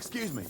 Excuse me.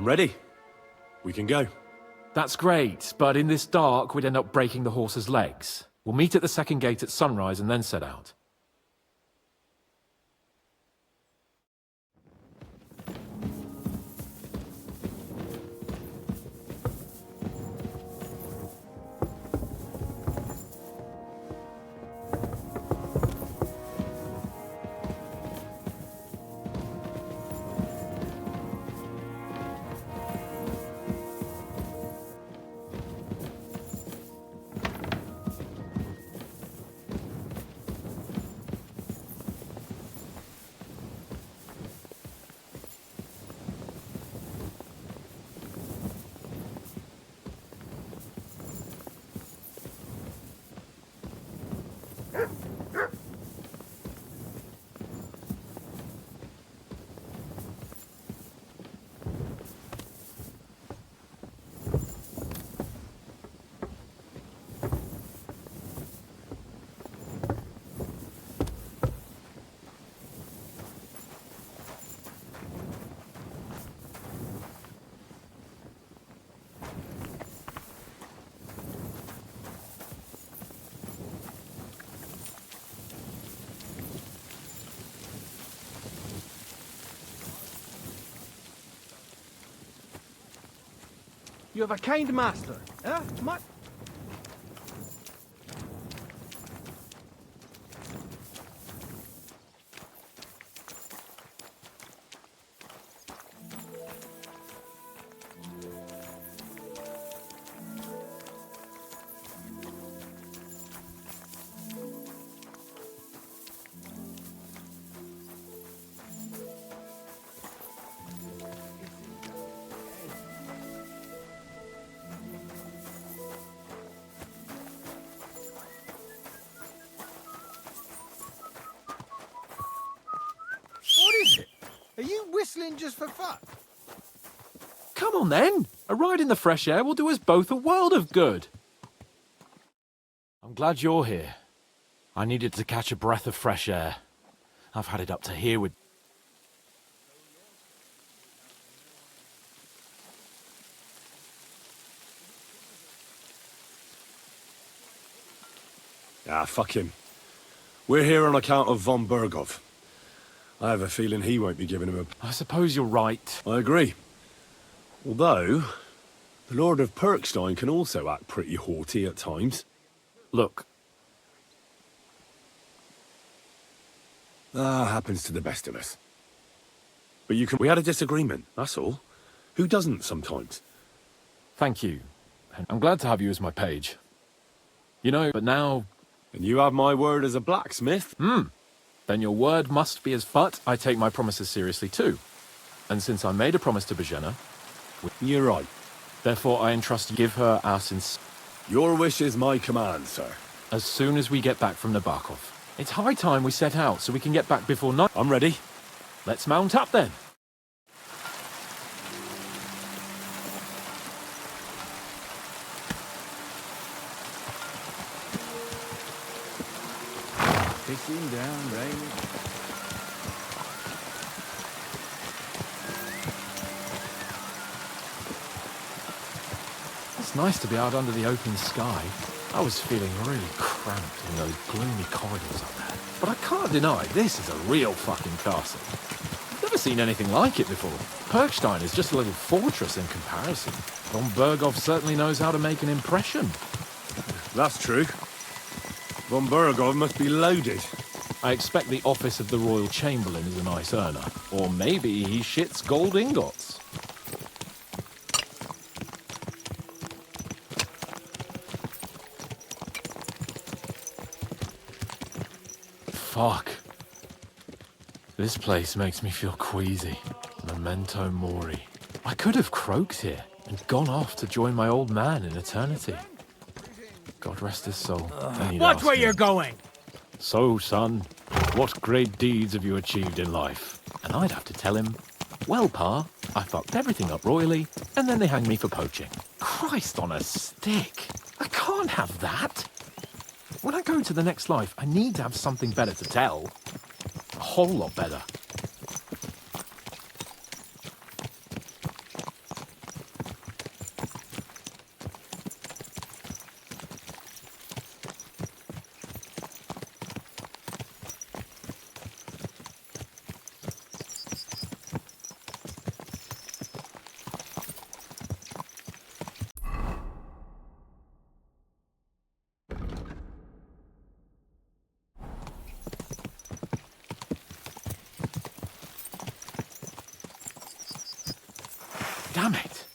I'm ready. We can go. That's great, but in this dark, we'd end up breaking the horse's legs. We'll meet at the second gate at sunrise and then set out. You have a kind master, eh? What is it? Are you whistling just for fun? Come on then. A ride in the fresh air will do us both a world of good. I'm glad you're here. I needed to catch a breath of fresh air. I've had it up to here with... Ah, fuck him. We're here on account of von Bergov. I have a feeling he won't be giving him a... I suppose you're right. I agree. Although, the Lord of Perkstein can also act pretty haughty at times. Look, Happens to the best of us. But you can... We had a disagreement, that's all. Who doesn't sometimes? thank you. And I'm glad to have you as my page. You know, but now... And you have my word as a blacksmith? Then your word must be as... But I take my promises seriously too. And since I made a promise to Bojena, You're right. therefore I entrust you give her our Your wish is my command, sir. as soon as we get back from Nabokov. It's high time we set out so we can get back before night. I'm ready. Let's mount up then. Pissing down rain. It's nice to be out under the open sky. I was feeling really cramped in those gloomy corridors up there. But I can't deny, this is a real fucking castle. I've never seen anything like it before. Perkstein is just a little fortress in comparison. Von Bergov certainly knows how to make an impression. That's true. Von Bergov must be loaded. I expect the office of the Royal Chamberlain is a nice earner. Or maybe he shits gold ingots. Fuck. This place makes me feel queasy. Memento mori. I could have croaked here and gone off to join my old man in eternity. God rest his soul. And he'd Watch ask where him, you're going! "So, son, what great deeds have you achieved in life?" And I'd have to tell him, "Well, Pa, I fucked everything up royally, and then they hanged me for poaching." Christ on a stick! I can't have that! When I go to the next life, I need to have something better to tell. A whole lot better. Damn it.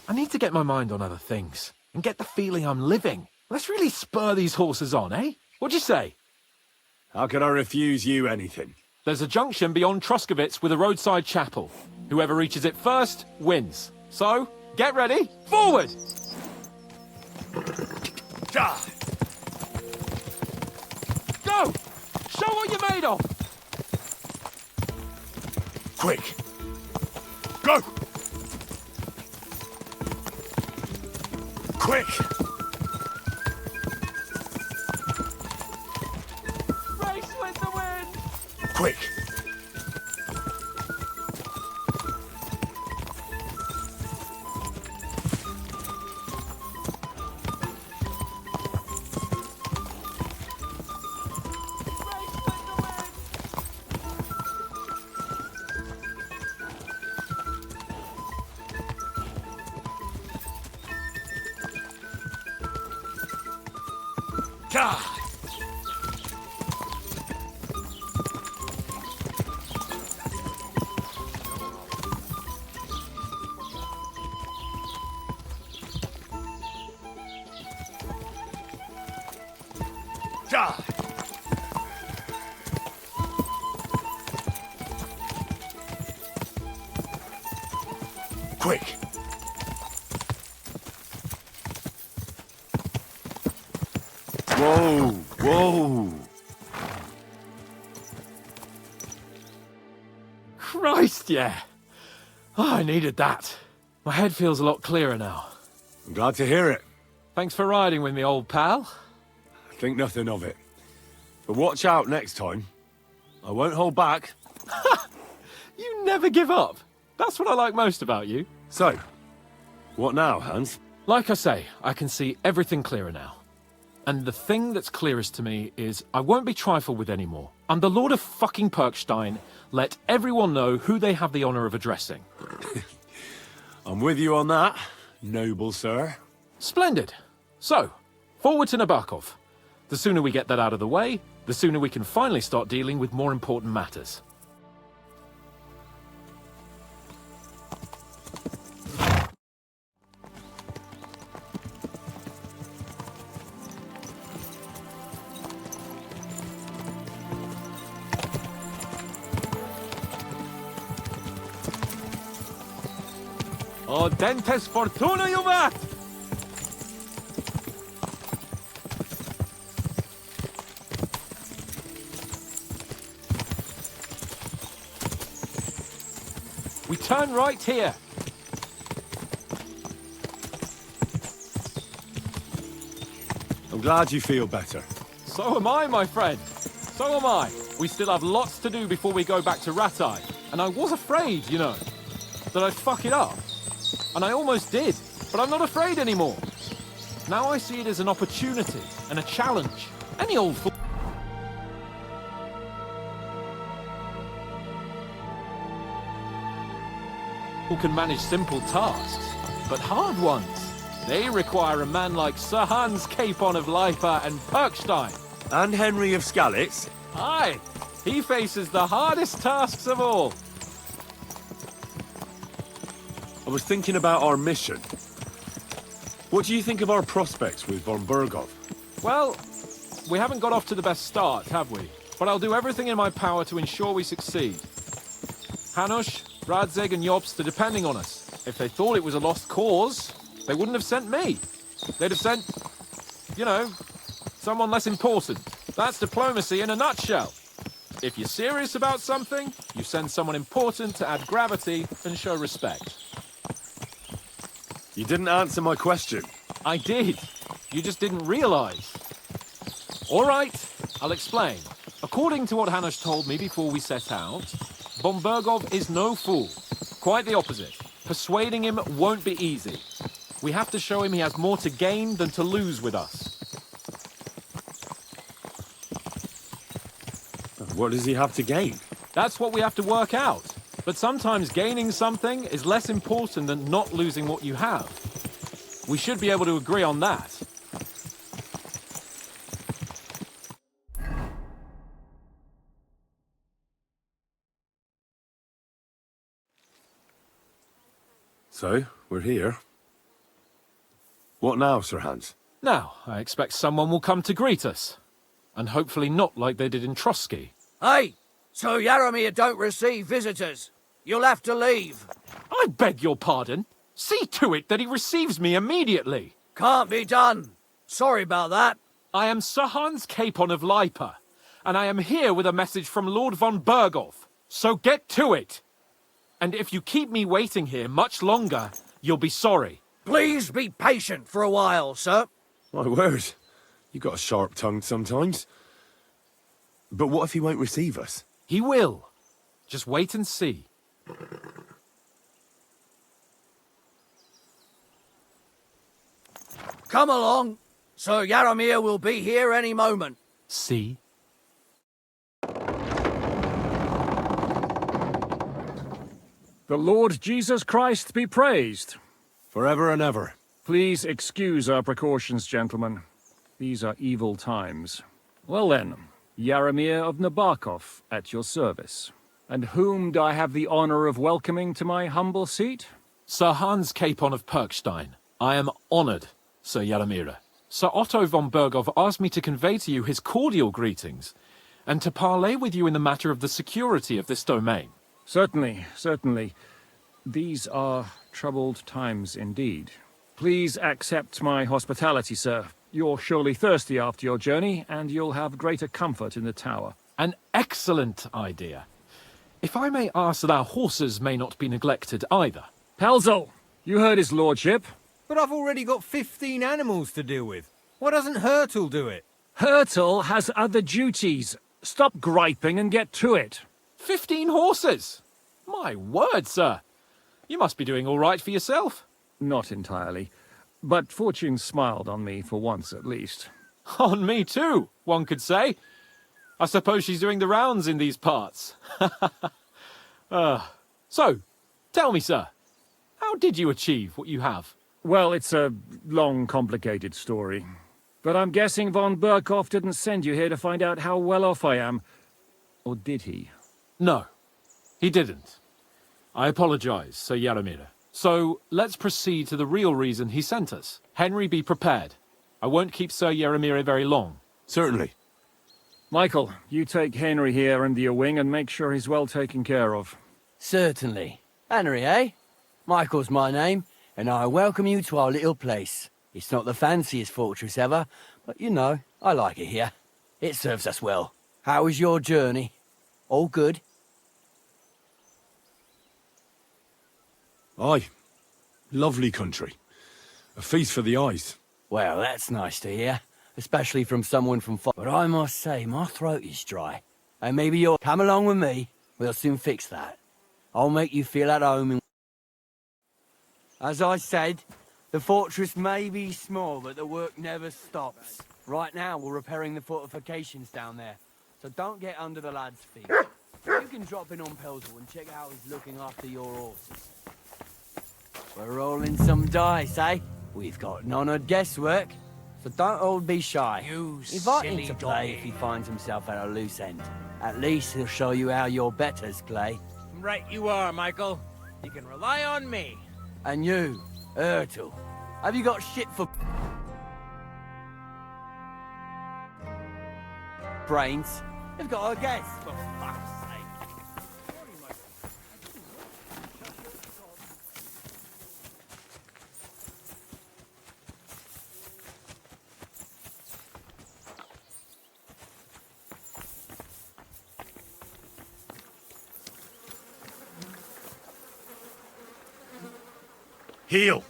I need to get my mind on other things and get the feeling I'm living. Let's really spur these horses on, eh? What'd you say? How can I refuse you anything? There's a junction beyond Troskovitz with a roadside chapel. Whoever reaches it first wins. So, get ready. Forward! Ah! Go! Show what you're made of! Quick! Go! Quick! Race with the wind! Quick! God! God! Quick! Whoa! Whoa! Christ, yeah. Oh, I needed that. My head feels a lot clearer now. I'm glad to hear it. Thanks for riding with me, old pal. Think nothing of it. But watch out next time. I won't hold back. You never give up. That's what I like most about you. So, what now, Hans? Like I say, I can see everything clearer now. And the thing that's clearest to me is I won't be trifled with anymore. I'm the Lord of fucking Perkstein. Let everyone know who they have the honor of addressing. I'm with you on that, noble sir. Splendid. So, forward to Nabokov. The sooner we get that out of the way, the sooner we can finally start dealing with more important matters. Dentes fortuna juvat! We turn right here. I'm glad you feel better. So am I, my friend. So am I. We still have lots to do before we go back to Ratai. And I was afraid, you know, that I'd fuck it up. And I almost did, but I'm not afraid anymore. Now I see it as an opportunity and a challenge. Any old fool can manage simple tasks, but hard ones, they require a man like Sir Hans Capon of Lipa and Perkstein. And Henry of Skalitz. Aye, he faces the hardest tasks of all. I was thinking about our mission. What do you think of our prospects with von Bergov? Well, we haven't got off to the best start, have we? But I'll do everything in my power to ensure we succeed. Hanush, Radzig and Jobst are depending on us. If they thought it was a lost cause, they wouldn't have sent me. They'd have sent, you know, someone less important. That's diplomacy in a nutshell. If you're serious about something, you send someone important to add gravity and show respect. You didn't answer my question. I did. You just didn't realize. All right, I'll explain. According to what Hanush told me before we set out, von Bergov is no fool. Quite the opposite. Persuading him won't be easy. We have to show him he has more to gain than to lose with us. What does he have to gain? That's what we have to work out. But sometimes gaining something is less important than not losing what you have. We should be able to agree on that. So, we're here. What now, Sir Hans? Now, I expect someone will come to greet us. And hopefully not like they did in Trotsky. Hey, so Yaromir don't receive visitors. You'll have to leave. I beg your pardon. See to it that he receives me immediately. Can't be done. Sorry about that. I am Sir Hans Capon of Lipa, and I am here with a message from Lord von Bergov. So get to it. And if you keep me waiting here much longer, you'll be sorry. Please be patient for a while, sir. My word. You got a sharp tongue sometimes. But what if he won't receive us? He will. Just wait and see. Come along. Sir Yaromir will be here any moment. See? The Lord Jesus Christ be praised. Forever and ever. Please excuse our precautions, gentlemen. These are evil times. Well then, Yaramir of Nabokov at your service. And whom do I have the honor of welcoming to my humble seat? Sir Hans Capon of Perkstein. I am honored, Sir Yaramira. Sir Otto von Berghoff asked me to convey to you his cordial greetings, and to parley with you in the matter of the security of this domain. Certainly, certainly. These are troubled times indeed. Please accept my hospitality, sir. You're surely thirsty after your journey, and you'll have greater comfort in the tower. An excellent idea. If I may ask that our horses may not be neglected either. Pelzel, you heard his lordship. But I've already got 15 animals to deal with. Why doesn't Hurtle do it? Hurtle has other duties. Stop griping and get to it. 15 horses! My word, sir. You must be doing all right for yourself. Not entirely. But fortune smiled on me for once at least. On me too, one could say. I suppose she's doing the rounds in these parts. So, tell me, sir, how did you achieve what you have? Well, it's a long, complicated story. But I'm guessing von Berghoff didn't send you here to find out how well off I am. Or did he? No, he didn't. I apologize, Sir Yaramira. So, let's proceed to the real reason he sent us. Henry, be prepared. I won't keep Sir Yaramira very long. Certainly. Michael, you take Henry here under your wing and make sure he's well taken care of. Certainly. Henry, eh? Michael's my name, and I welcome you to our little place. It's not the fanciest fortress ever, but you know, I like it here. It serves us well. How was your journey? All good? Aye. Lovely country. A feast for the eyes. Well, that's nice to hear, especially from someone from But I must say, my throat is dry. And maybe you'll come along with me. We'll soon fix that. I'll make you feel at home in... As I said, the fortress may be small, but the work never stops. Right now, we're repairing the fortifications down there, so don't get under the lad's feet. You can drop in on Pelzel and check how he's looking after your horses. We're rolling some dice, eh? We've got none of guesswork, so don't all be shy. Invite him to play if he finds himself at a loose end. At least he'll show you how your betters play. Right you are, Michael. You can rely on me. And you, Ertul, have you got shit for... brains? You've got a guess, for fuck's sake. Heel!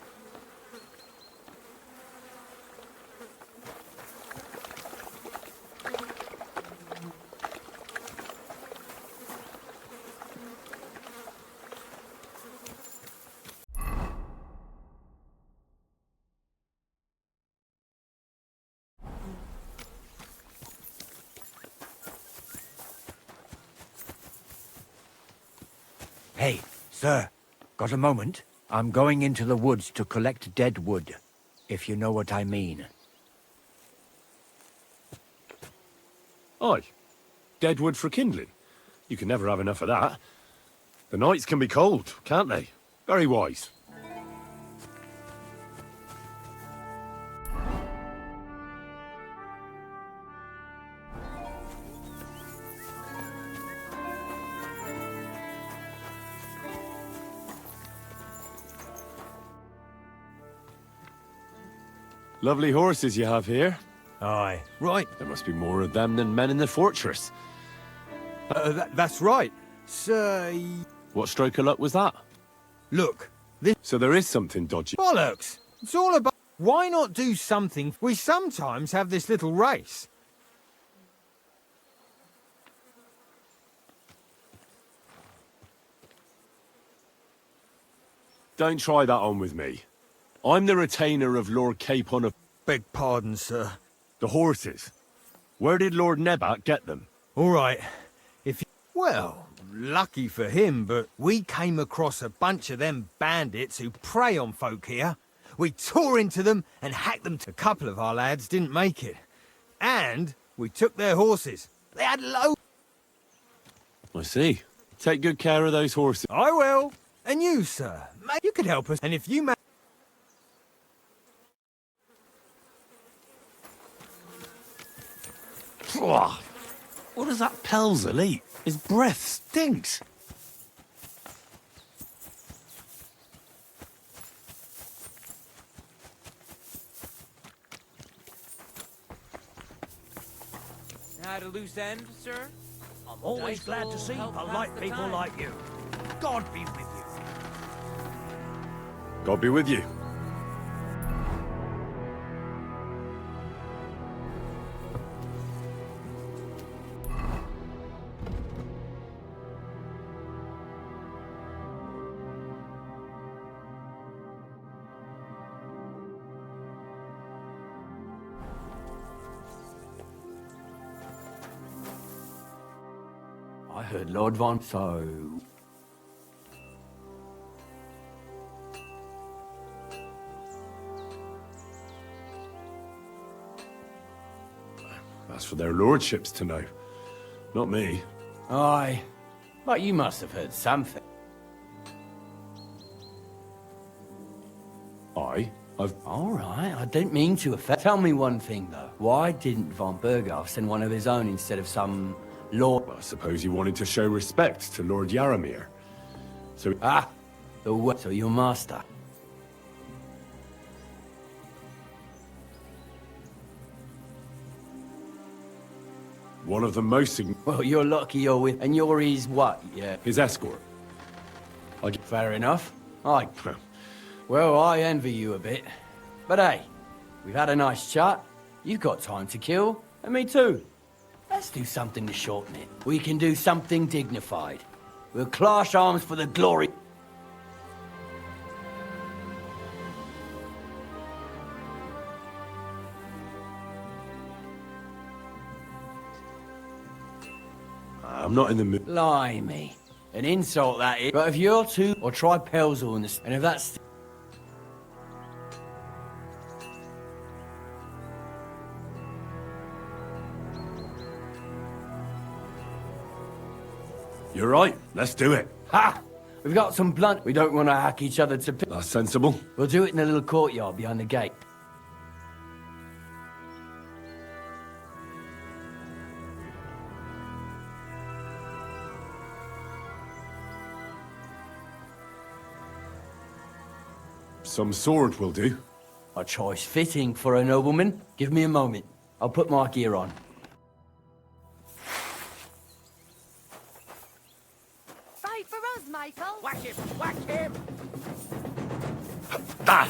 Hey, sir, got a moment? I'm going into the woods to collect dead wood, if you know what I mean. Aye. Dead wood for kindling. You can never have enough of that. The nights can be cold, can't they? Very wise. Lovely horses you have here. Aye. Right. There must be more of them than men in the fortress. That's right. Sir... What stroke of luck was that? Look, this... So there is something dodgy. Bollocks! It's all about... Why not do something? We sometimes have this little race. Don't try that on with me. I'm the retainer of Lord Capon of... Beg pardon, sir. The horses. Where did Lord Nebat get them? All right. If you... Well, lucky for him, but we came across a bunch of them bandits who prey on folk here. We tore into them and hacked them. A couple of our lads didn't make it. And we took their horses. They had loads. I see. Take good care of those horses. I will. And you, sir, mate, you could help us. And if you What does that Pelzel eat? His breath stinks. Had a loose end, sir? I'm always Nice glad to little see help polite pass the people time. like you. God be with you. God be with you. I heard Lord Von, so... That's for their lordships to know. Not me. Aye. But you must have heard something. I've... All right, I didn't mean to offend. Tell me one thing, though. Why didn't Von Berghoff send one of his own instead of some lord... I suppose he wanted to show respect to Lord Yaramir. So... Ah! So your master. One of the most... Well, you're lucky you're with... And you're his what? Yeah. His escort. Fair enough. Aye. Well, I envy you a bit. But hey, we've had a nice chat. You've got time to kill, and me too. Let's do something to shorten it. We can do something dignified. We'll clash arms for the glory... I'm not in the mood. Blimey. An insult, that is. But if you're too... Or try Pelzel and the... And if that's... You're right. Let's do it. Ha! We've got some blunt... We don't want to hack each other to... That's sensible. We'll do it in the little courtyard behind the gate. Some sword will do. A choice fitting for a nobleman. Give me a moment. I'll put my gear on. Fight for us, Michael. Whack him! Whack him! Ah!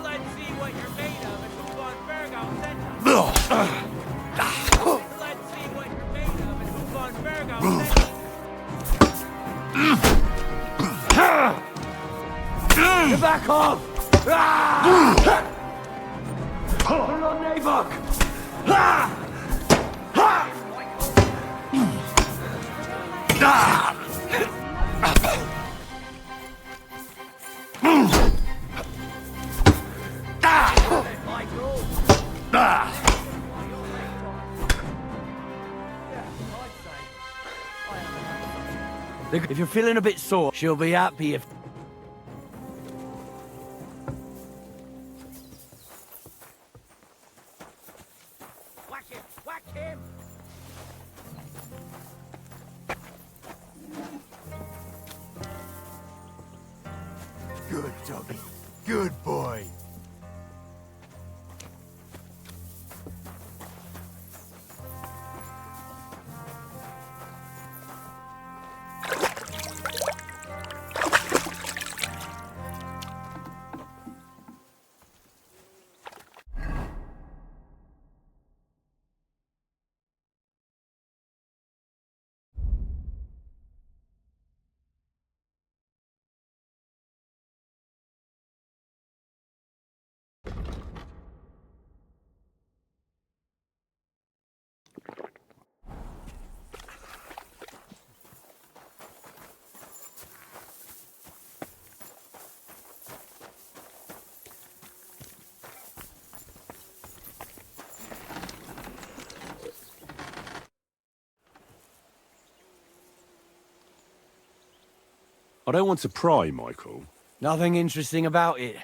Let's see what you're made of and who Von Berghoff sent us. Let's see what you're made of and who Von Berghoff sent us. Get back off! Put on Navok! If you're feeling a bit sore, she'll be happy if... Whack him! Whack him! Good, Toby. Good boy. I don't want to pry, Michael. Nothing interesting about it.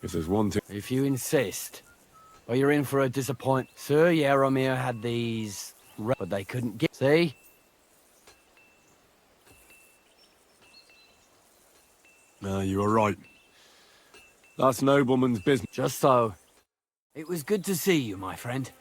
If there's one thing... If you insist. Well, you're in for a disappointment. Sir Yaromir had these... but they couldn't get... See? No, you were right. That's nobleman's business. Just so. It was good to see you, my friend.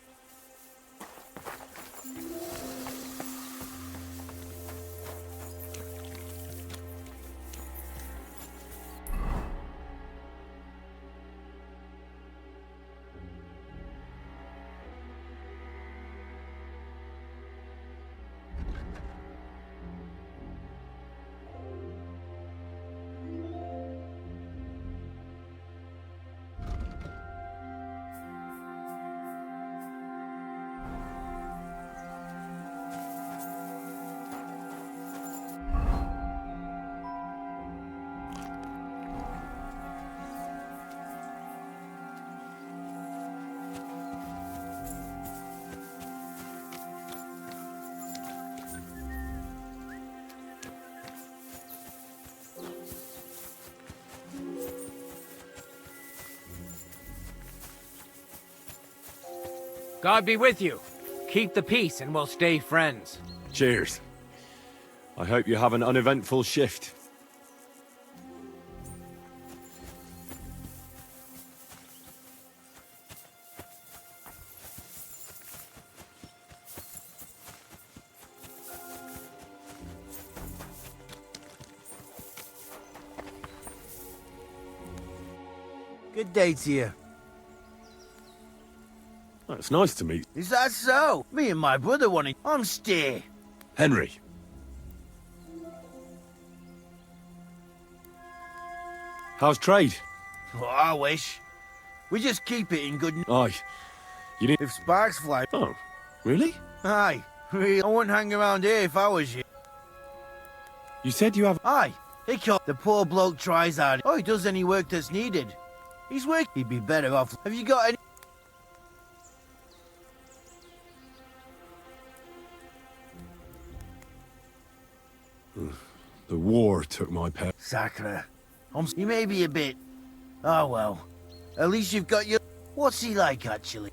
God be with you. Keep the peace and we'll stay friends. Cheers. I hope you have an uneventful shift. Good day to you. Oh, it's nice to meet Is that so? Me and my brother wanted... I'm steer. Henry. How's trade? Well, I wish. We just keep it in good... Aye. You need... If sparks fly... Oh, really? Aye. I wouldn't hang around here if I was you. You said you have... Aye. He can't... The poor bloke tries hard. Oh, he does any work that's needed. He's work... He'd be better off... Have you got any... The war took my pet. Sacre. He may be a bit... Oh, well. At least you've got your... What's he like, actually?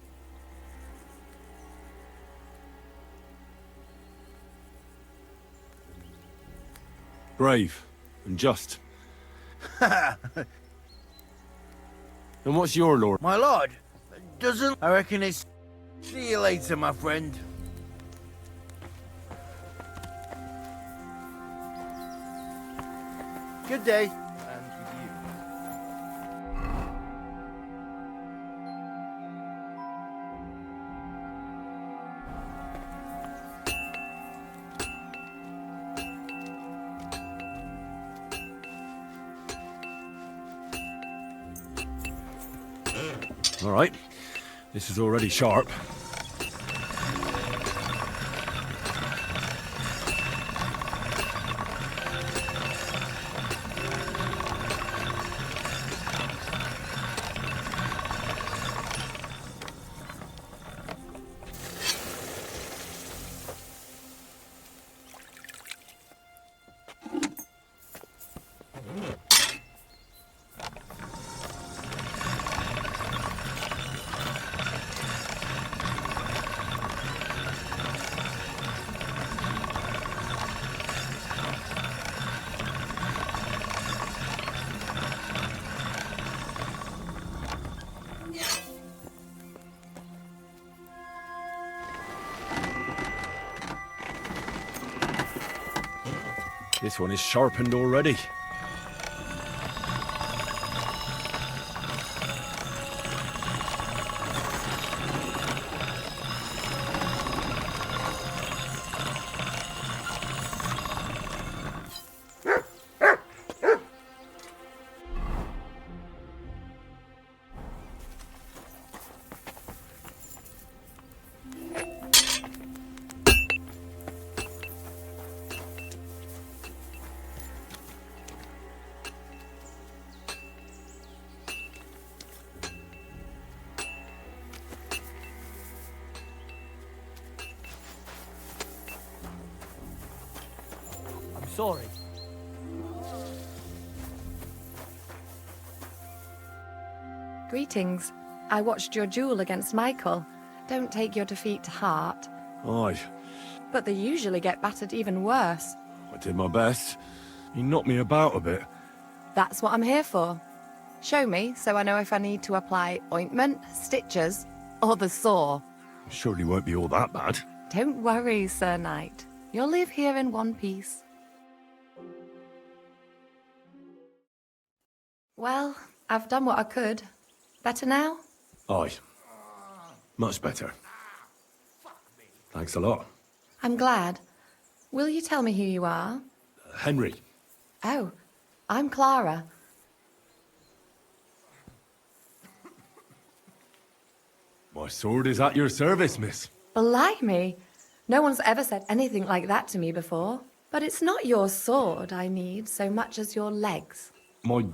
Brave and just. And what's your lord? My lord? Doesn't... I reckon it's... See you later, my friend. Good day. And you. All right. This is already sharp. This one is sharpened already. sorry. Greetings. I watched your duel against Michael. Don't take your defeat to heart. Aye, But they usually get battered even worse. I did my best. He knocked me about a bit. That's what I'm here for. Show me so I know if I need to apply ointment, stitches, or the saw. Surely won't be all that bad. Don't worry, Sir Knight. You'll live here in one piece. Well, I've done what I could. Better now? Aye. Much better. Thanks a lot. I'm glad. Will you tell me who you are? Henry. Oh, I'm Clara. My sword is at your service, miss. Blimey! No one's ever said anything like that to me before. But it's not your sword I need so much as your legs. My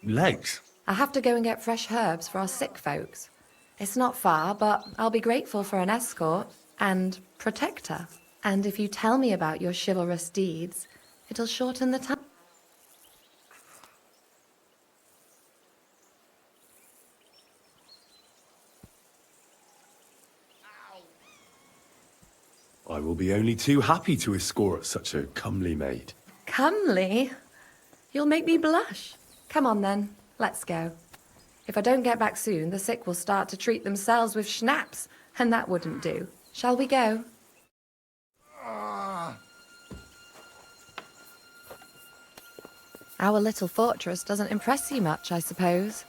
legs? I have to go and get fresh herbs for our sick folks. It's not far, but I'll be grateful for an escort and protector. And if you tell me about your chivalrous deeds, it'll shorten the time. I will be only too happy to escort such a comely maid. Comely? You'll make me blush. Come on then, let's go. If I don't get back soon, the sick will start to treat themselves with schnapps, and that wouldn't do. Shall we go? Our little fortress doesn't impress you much, I suppose.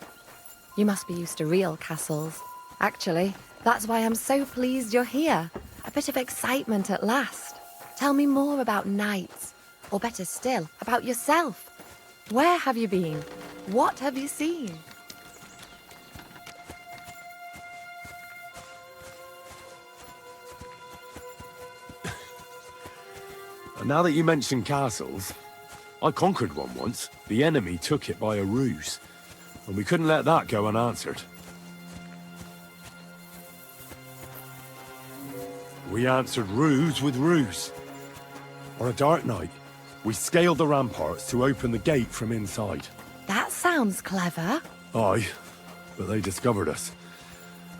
You must be used to real castles. Actually, that's why I'm so pleased you're here. A bit of excitement at last. Tell me more about knights, or better still, about yourself. Where have you been? What have you seen? And now that you mention castles, I conquered one once. The enemy took it by a ruse, and we couldn't let that go unanswered. We answered ruse with ruse. On a dark night, we scaled the ramparts to open the gate from inside. That sounds clever. Aye, but they discovered us,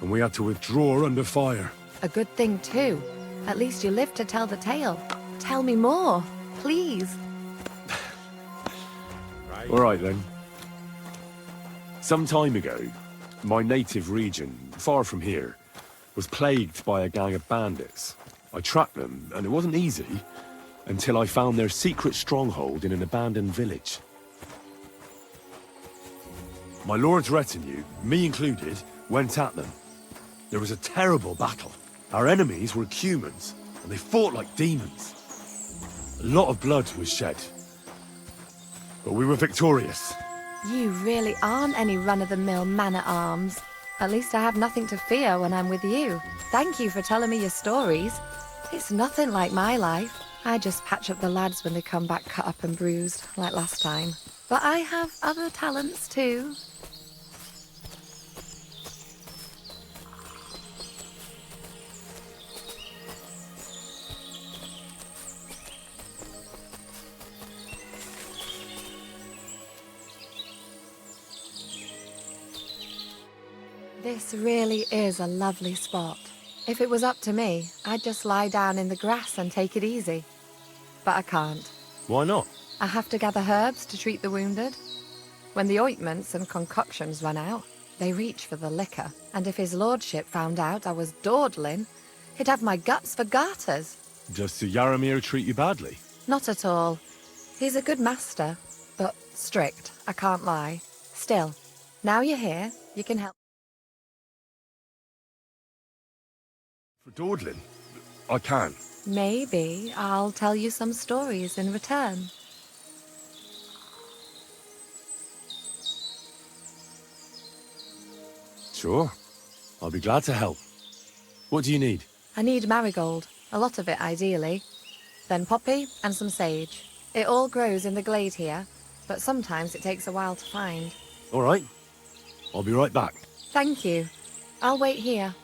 and we had to withdraw under fire. A good thing too. At least you lived to tell the tale. Tell me more, please. All right then. Some time ago, my native region, far from here, was plagued by a gang of bandits. I tracked them, and it wasn't easy, until I found their secret stronghold in an abandoned village. My lord's retinue, me included, went at them. There was a terrible battle. Our enemies were humans, and they fought like demons. A lot of blood was shed, but we were victorious. You really aren't any run-of-the-mill man-at-arms. At least I have nothing to fear when I'm with you. Thank you for telling me your stories. It's nothing like my life. I just patch up the lads when they come back cut up and bruised, like last time. But I have other talents too. This really is a lovely spot. If it was up to me, I'd just lie down in the grass and take it easy. But I can't. Why not? I have to gather herbs to treat the wounded. When the ointments and concoctions run out, they reach for the liquor. And if his lordship found out I was dawdling, he'd have my guts for garters. Does Sir Yaramir treat you badly? Not at all. He's a good master, but strict, I can't lie. Still, now you're here, you can help. For dawdling? I can. Maybe I'll tell you some stories in return. Sure. I'll be glad to help. What do you need? I need marigold, a lot of it ideally. Then poppy and some sage. It all grows in the glade here, but sometimes it takes a while to find. All right. I'll be right back. Thank you. I'll wait here.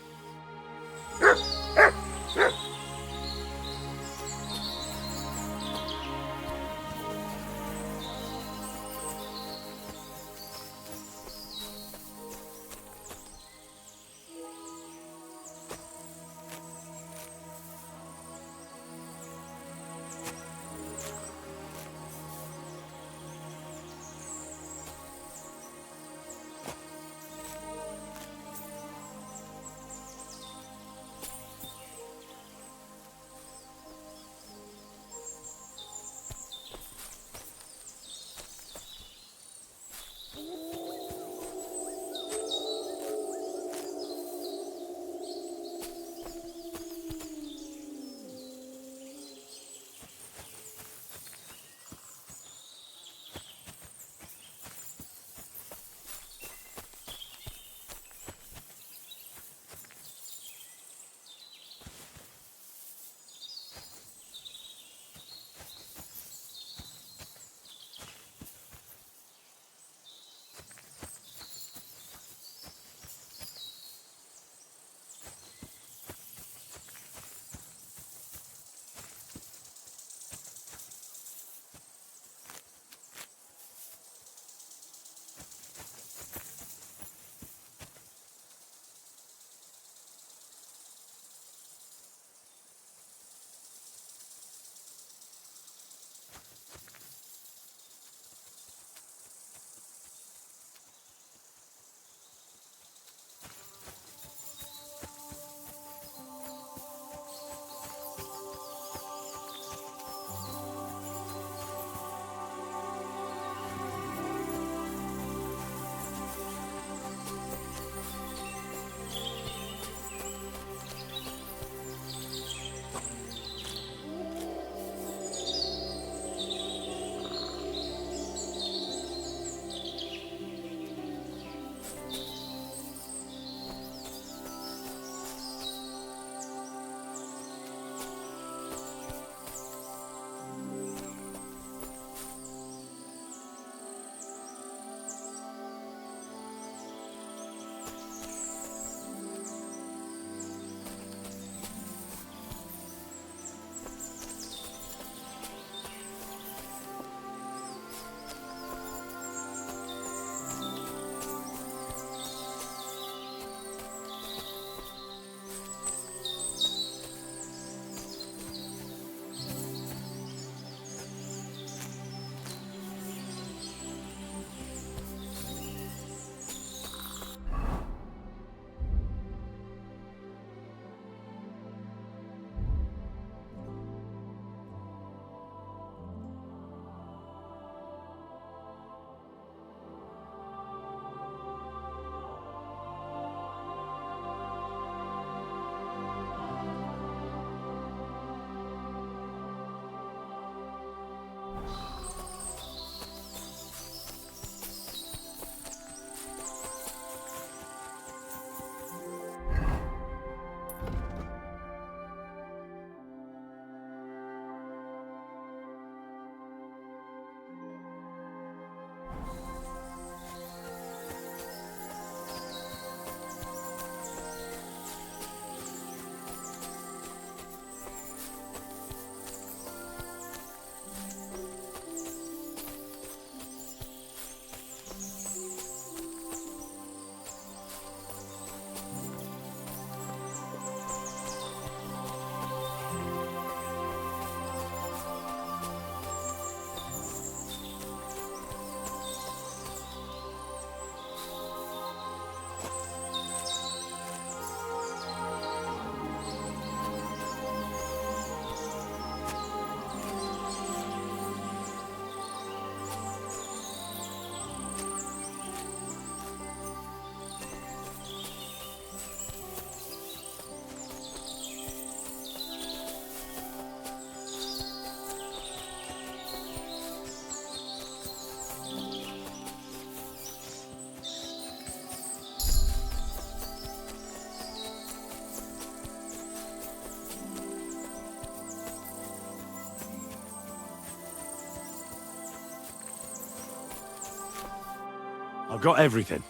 I've got everything.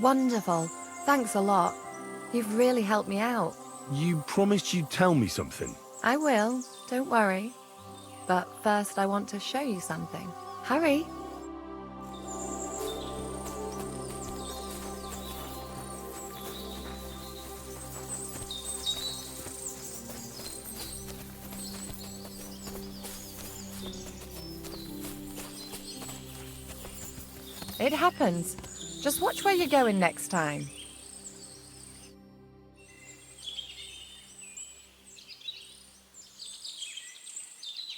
Wonderful. Thanks a lot. You've really helped me out. You promised you'd tell me something. I will, don't worry. But first I want to show you something. Hurry. It happens. Just watch where you're going next time.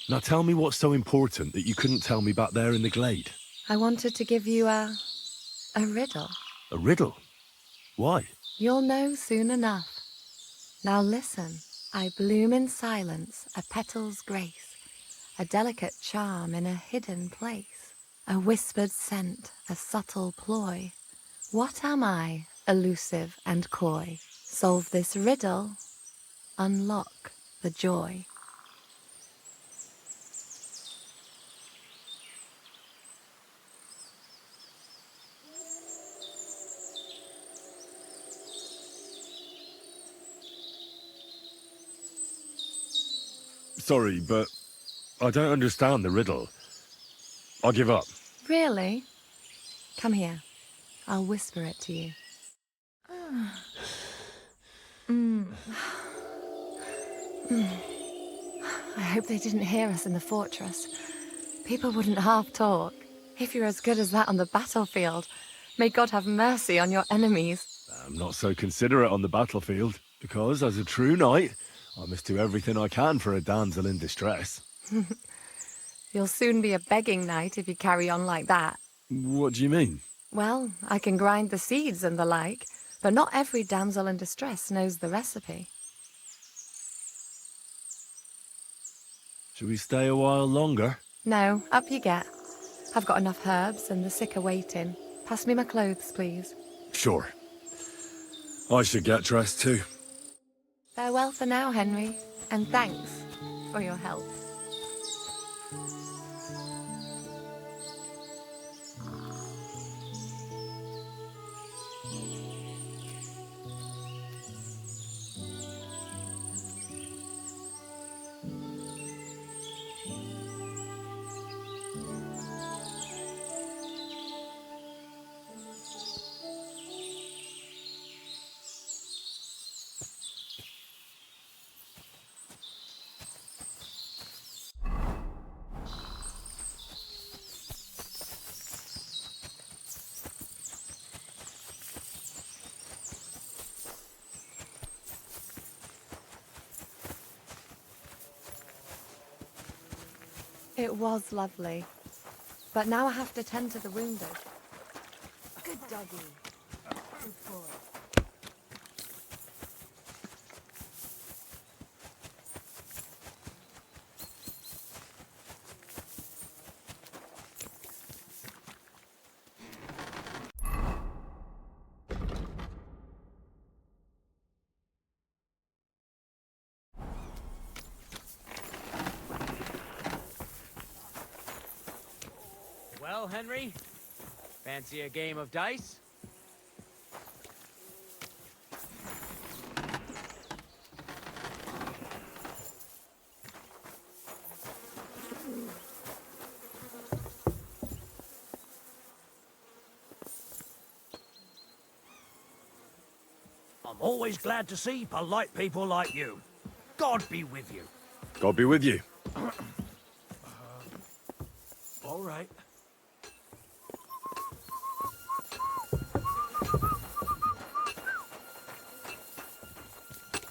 Now tell me what's so important that you couldn't tell me back there in the glade. I wanted to give you a A riddle. A riddle? Why? You'll know soon enough. Now listen. I bloom in silence, a petal's grace, a delicate charm in a hidden place, a whispered scent, a subtle ploy. What am I, elusive and coy? Solve this riddle, unlock the joy. Sorry, but I don't understand the riddle. I'll give up. Really? Come here. I'll whisper it to you. I hope they didn't hear us in the fortress. People wouldn't half talk. If you're as good as that on the battlefield, may God have mercy on your enemies. I'm not so considerate on the battlefield, because as a true knight, I must do everything I can for a damsel in distress. You'll soon be a begging knight if you carry on like that. What do you mean? Well, I can grind the seeds and the like, but not every damsel in distress knows the recipe. Should we stay a while longer? No, up you get. I've got enough herbs and the sick are waiting. Pass me my clothes, please. Sure. I should get dressed too. Farewell for now, Henry, and thanks for your help. It was lovely. But now I have to tend to the wounded. Good doggy. Good boy. Well, Henry, fancy a game of dice? I'm always glad to see polite people like you. God be with you. God be with you. All right.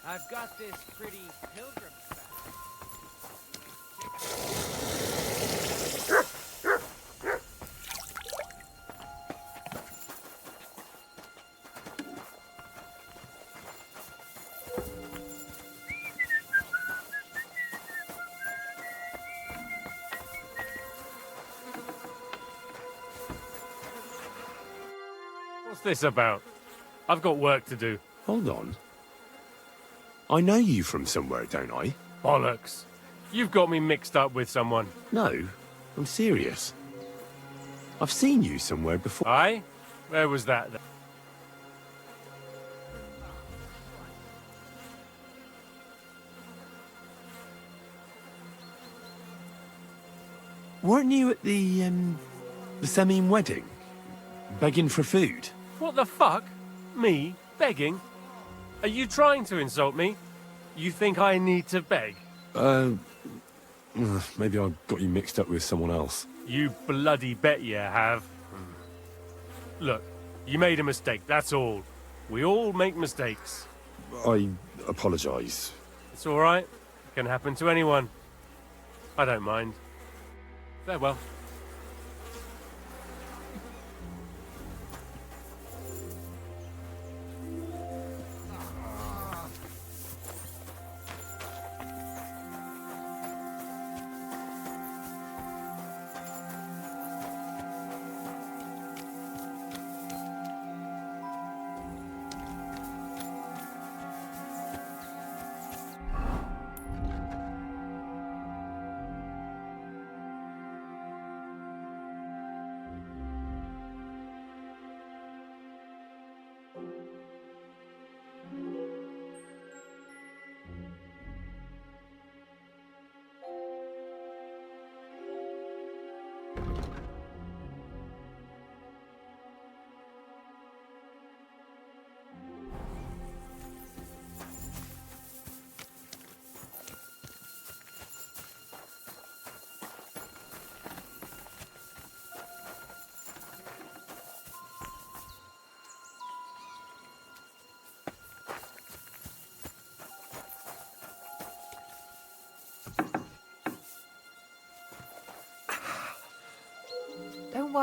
I've got this pretty pilgrim bag. What's this about? I've got work to do. Hold on. I know you from somewhere, don't I? Bollocks. You've got me mixed up with someone. No, I'm serious. I've seen you somewhere before. Aye? Where was that then? Weren't you at the Semine wedding? Begging for food? What the fuck? Me? Begging? Are you trying to insult me? You think I need to beg? Maybe I got you mixed up with someone else. You bloody bet you have. Look, you made a mistake, that's all. We all make mistakes. I apologise. It's all right. It can happen to anyone. I don't mind. Farewell.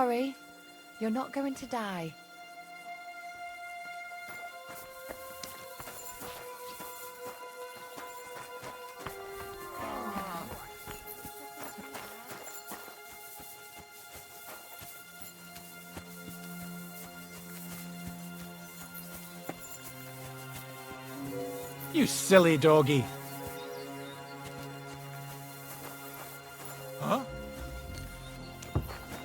worry. You're not going to die. You silly doggy. Huh?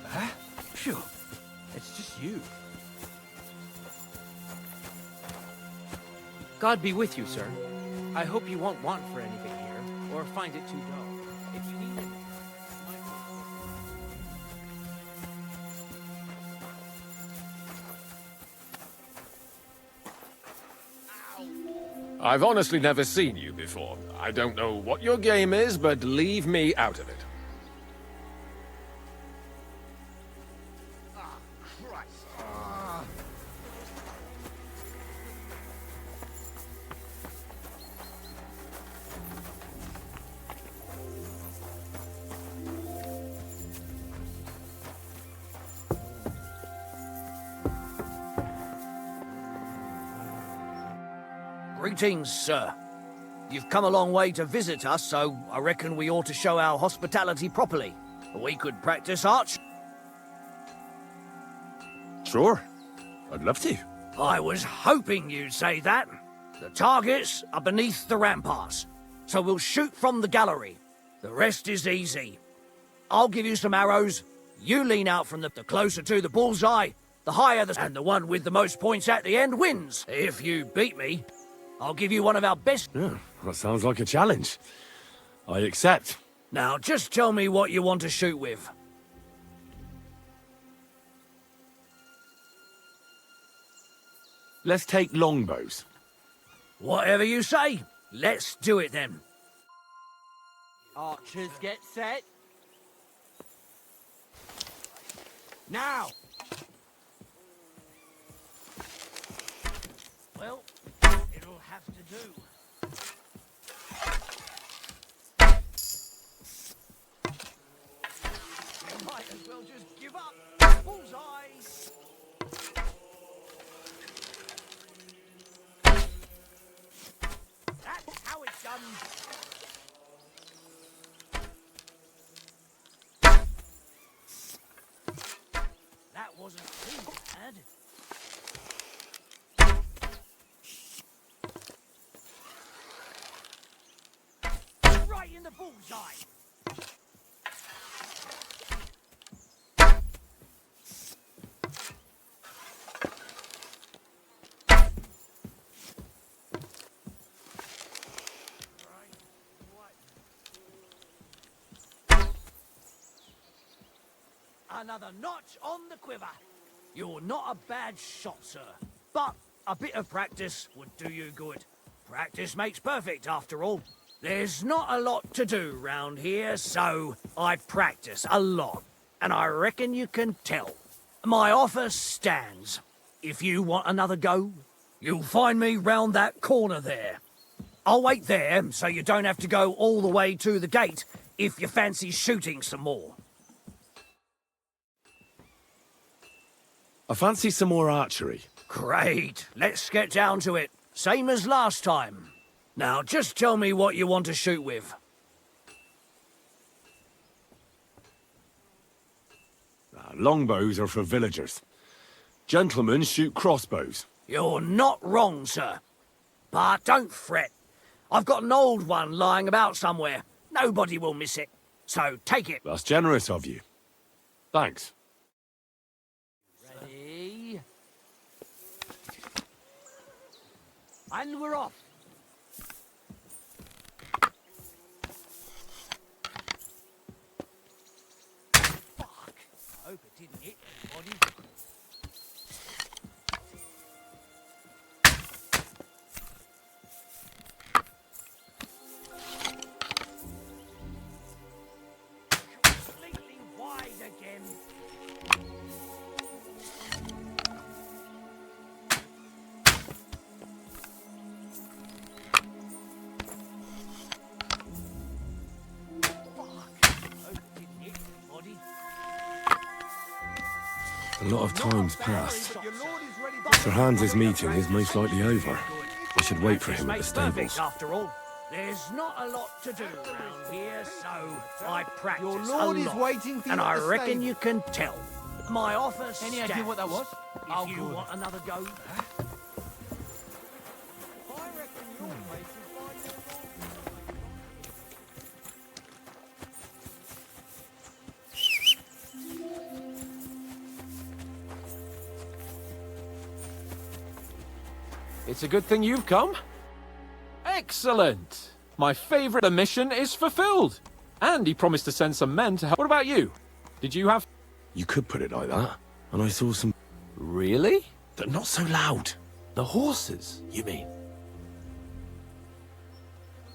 Huh? Phew. It's just you. God be with you, sir. I hope you won't want for anything here, or find it too dull. If you need anything, I've honestly never seen you before. I don't know what your game is, but leave me out of it. Greetings, sir. You've come a long way to visit us, so I reckon we ought to show our hospitality properly. We could practice arch. Sure. I'd love to. I was hoping you'd say that. The targets are beneath the ramparts, so we'll shoot from the gallery. The rest is easy. I'll give you some arrows. You lean out from the closer to the bullseye, the higher and the one with the most points at the end wins. If you beat me, I'll give you one of our best. Yeah, that sounds like a challenge. I accept. Now, just tell me what you want to shoot with. Let's take longbows. Whatever you say. Let's do it then. archers get set. Now! Well, it'll have to do. You might as well just give up. Bullseye! That's how it's done. That wasn't too bad. Right in the bullseye. Another notch on the quiver. You're not a bad shot, sir. But a bit of practice would do you good. Practice makes perfect, after all. There's not a lot to do round here, so I practice a lot. And I reckon you can tell. My offer stands. If you want another go, you'll find me round that corner there. I'll wait there, so you don't have to go all the way to the gate if you fancy shooting some more. I fancy some more archery. Great. Let's get down to it. Same as last time. Now, just tell me what you want to shoot with. Longbows are for villagers. Gentlemen shoot crossbows. You're not wrong, sir. But don't fret. I've got an old one lying about somewhere. Nobody will miss it. So take it. That's generous of you. Thanks. Ready? And we're off. Fuck. I hope it didn't hit anybody. Completely wide again. A lot of time's passed. Sir Hans's meeting is most likely over. I should wait for him at the stables. After all, there's not a lot to do around here, so I practice Your lord a is lot. waiting for you And at I the reckon stable. you can tell. My office Any idea what that was? If you want another go. It's a good thing you've come. Excellent! My favourite mission is fulfilled. And he promised to send some men to help. What about you? Did you have... You could put it like that. And I saw some... Really? They're not so loud. The horses, you mean?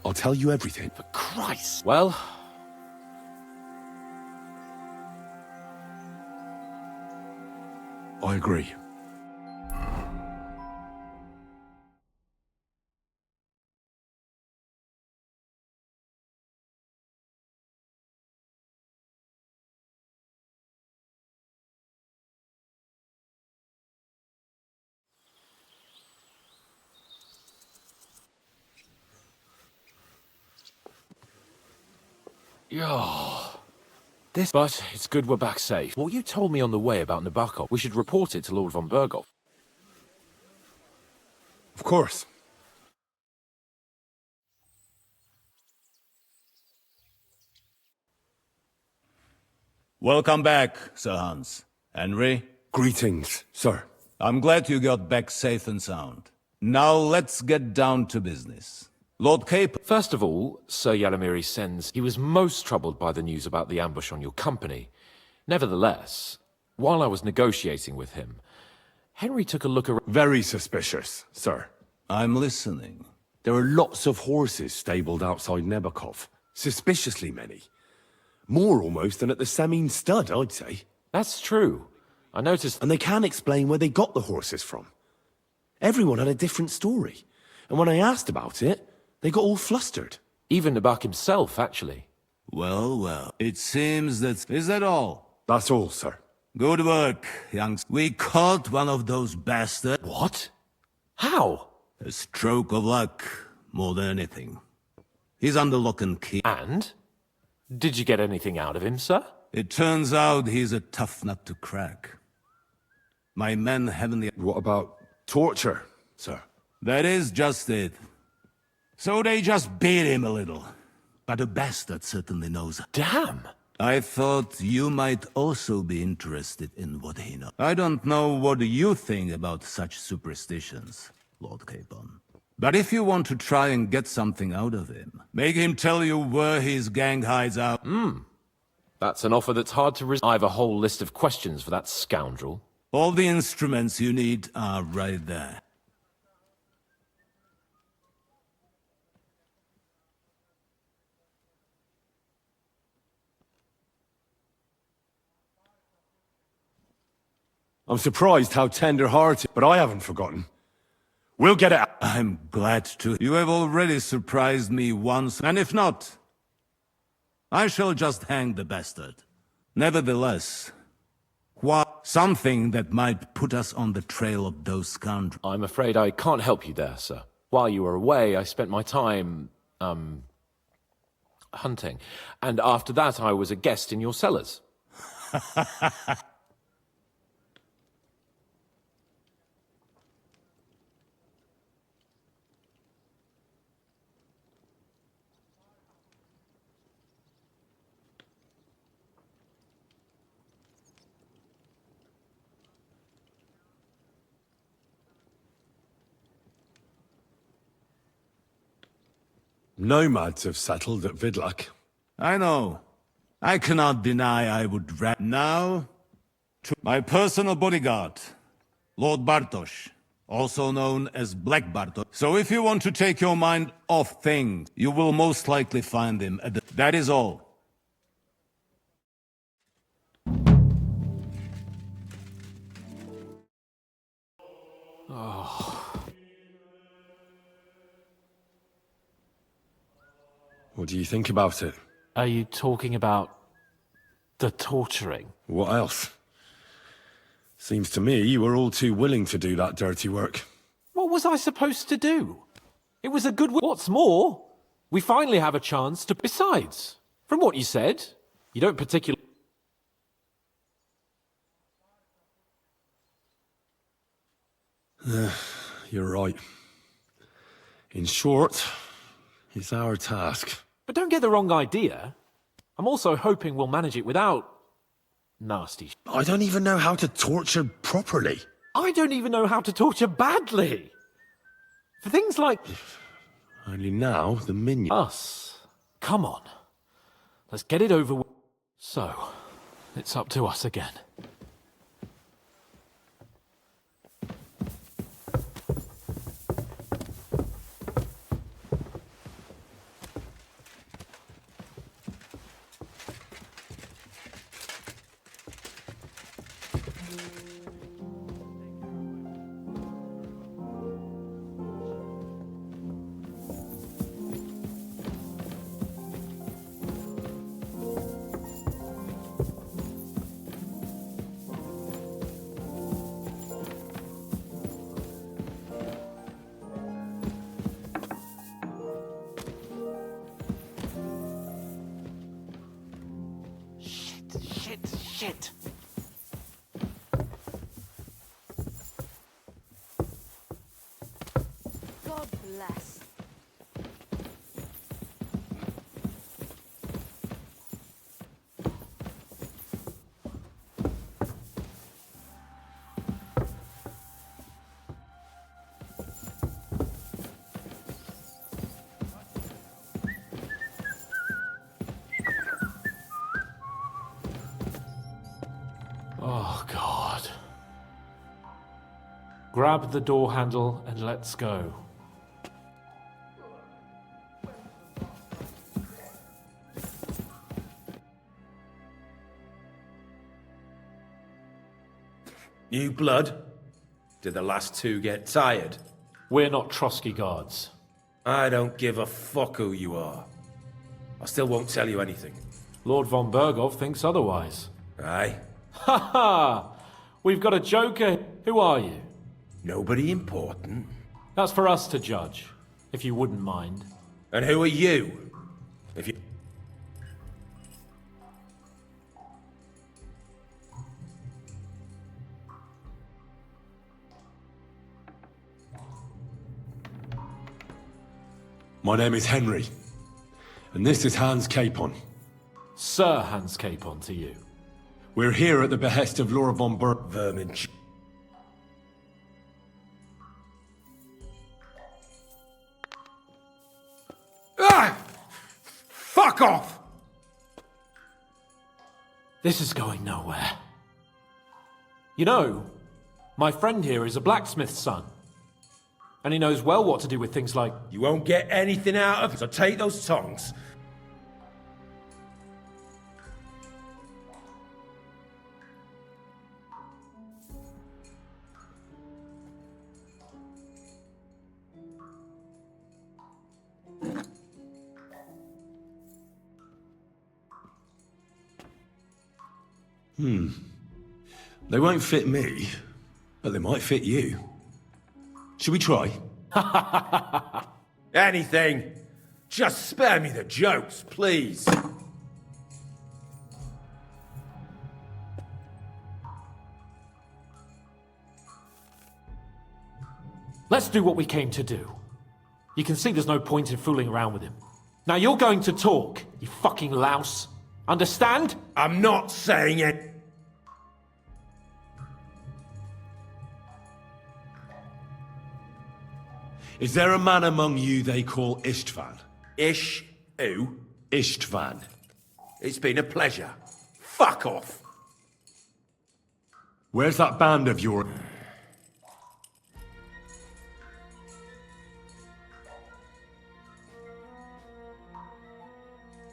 I'll tell you everything. For Christ! Well... I agree. Yeah. But it's good we're back safe. What you told me on the way about Nabokov, we should report it to Lord von Berghoff. Of course. Welcome back, Sir Hans. Henry, Greetings, sir. I'm glad you got back safe and sound. Now let's get down to business. Lord Cape... First of all, Sir Yalamiri sends he was most troubled by the news about the ambush on your company. Nevertheless, while I was negotiating with him, Henry took a look around. Very suspicious, sir. I'm listening. There are lots of horses stabled outside Nebokov. Suspiciously many. More almost than at the Samin stud, I'd say. That's true. I noticed... And they can't explain where they got the horses from. Everyone had a different story. And when I asked about it, they got all flustered. Even Nabok himself, actually. Well, it seems that... Is that all? That's all, sir. Good work, young... We caught one of those bastards. What? How? A stroke of luck, more than anything. He's under lock and key. And? Did you get anything out of him, sir? It turns out he's a tough nut to crack. My men haven't... What about torture, sir? That is just it. So they just beat him a little. But a bastard certainly knows. Damn! I thought you might also be interested in what he knows. I don't know what you think about such superstitions, Lord Capon. But if you want to try and get something out of him, make him tell you where his gang hides out. That's an offer that's hard to resist. I have a whole list of questions for that scoundrel. All the instruments you need are right there. I'm surprised how tender-hearted, but I haven't forgotten. We'll get it out. I'm glad to. You have already surprised me once, and if not, I shall just hang the bastard. Nevertheless, what something that might put us on the trail of those scoundrels. I'm afraid I can't help you there, sir. While you were away, I spent my time, hunting. And after that, I was a guest in your cellars. Nomads have settled at Vidlak. I know. I cannot deny I would now to my personal bodyguard, Lord Bartosz, also known as Black Bartosz. So if you want to take your mind off things, you will most likely find him at the... That is all. What do you think about it? Are you talking about the torturing? What else? Seems to me you were all too willing to do that dirty work. What was I supposed to do? It was a good... What's more, we finally have a chance to... Besides, from what you said, you don't particularly... You're right. In short, it's our task. But don't get the wrong idea. I'm also hoping we'll manage it without... nasty... I don't even know how to torture properly. I don't even know how to torture badly. For things like... Only now, the minion... Us. Come on. Let's get it over with. So, it's up to us again. Shit. God bless. Oh, God. Grab the door handle and let's go. New blood? Did the last two get tired? We're not Trotsky guards. I don't give a fuck who you are. I still won't tell you anything. Lord von Bergov thinks otherwise. Aye? Ha ha! We've got a joker. Who are you? Nobody important. That's for us to judge, if you wouldn't mind. And who are you? If you... My name is Henry, and this is Hans Capon. Sir Hans Capon to you. We're here at the behest of Laura von Vermin. Ah! Fuck off! This is going nowhere. You know, my friend here is a blacksmith's son. And he knows well what to do with things like... You won't get anything out of it, so take those tongs. They won't fit me, but they might fit you. Should we try? Anything. Just spare me the jokes, please. Let's do what we came to do. You can see there's no point in fooling around with him. Now you're going to talk, you fucking louse. Understand? I'm not saying it. Is there a man among you they call Istvan? Ish who? Istvan. It's been a pleasure. Fuck off. Where's that band of yours?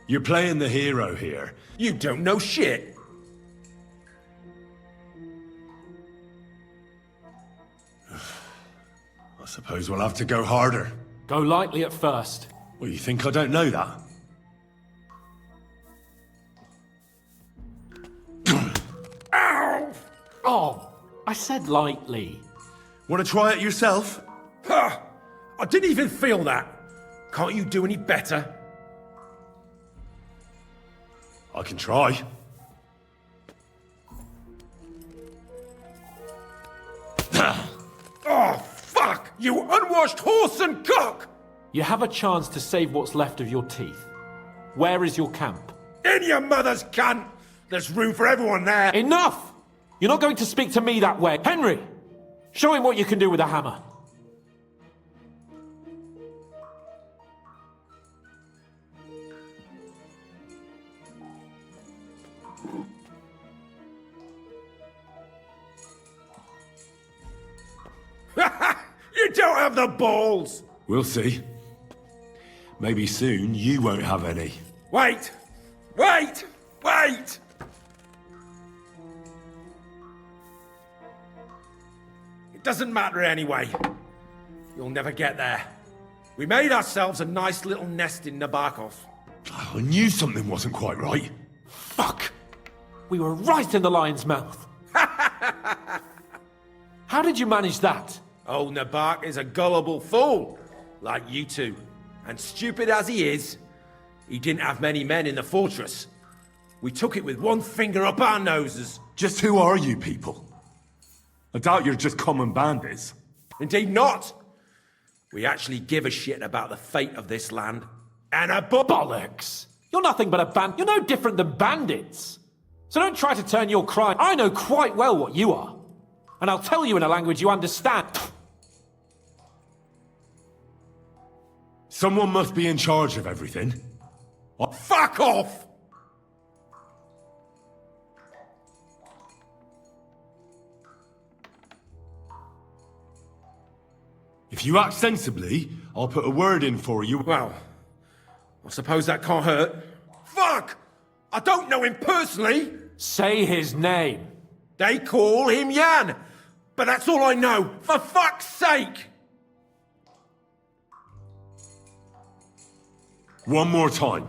You're playing the hero here. You don't know shit. I suppose we'll have to go harder. Go lightly at first. Well, you think I don't know that? Ow! Oh, said lightly. Want to try it yourself? Ha! I didn't even feel that. Can't you do any better? I can try. Oh, fuck! You unwashed horse and cock! You have a chance to save what's left of your teeth. Where is your camp? In your mother's cunt! There's room for everyone there! Enough! You're not going to speak to me that way. Henry! Show him what you can do with a hammer. You don't have the balls! We'll see. Maybe soon you won't have any. Wait! Wait! Wait! It doesn't matter anyway. You'll never get there. We made ourselves a nice little nest in Nabokov. I knew something wasn't quite right. Fuck! We were right in the lion's mouth. How did you manage that? Old Nabok is a gullible fool, like you two. And stupid as he is, he didn't have many men in the fortress. We took it with one finger up our noses. Just who are you people? I doubt you're just common bandits. Indeed not. We actually give a shit about the fate of this land. And a Bollocks! You're nothing but a You're no different than bandits. So don't try to turn your crime. I know quite well what you are. And I'll tell you in a language you understand. Someone must be in charge of everything. Fuck off! If you act sensibly, I'll put a word in for you. Well, I suppose that can't hurt. Fuck! I don't know him personally. Say his name. They call him Jan. But that's all I know. For fuck's sake! One more time.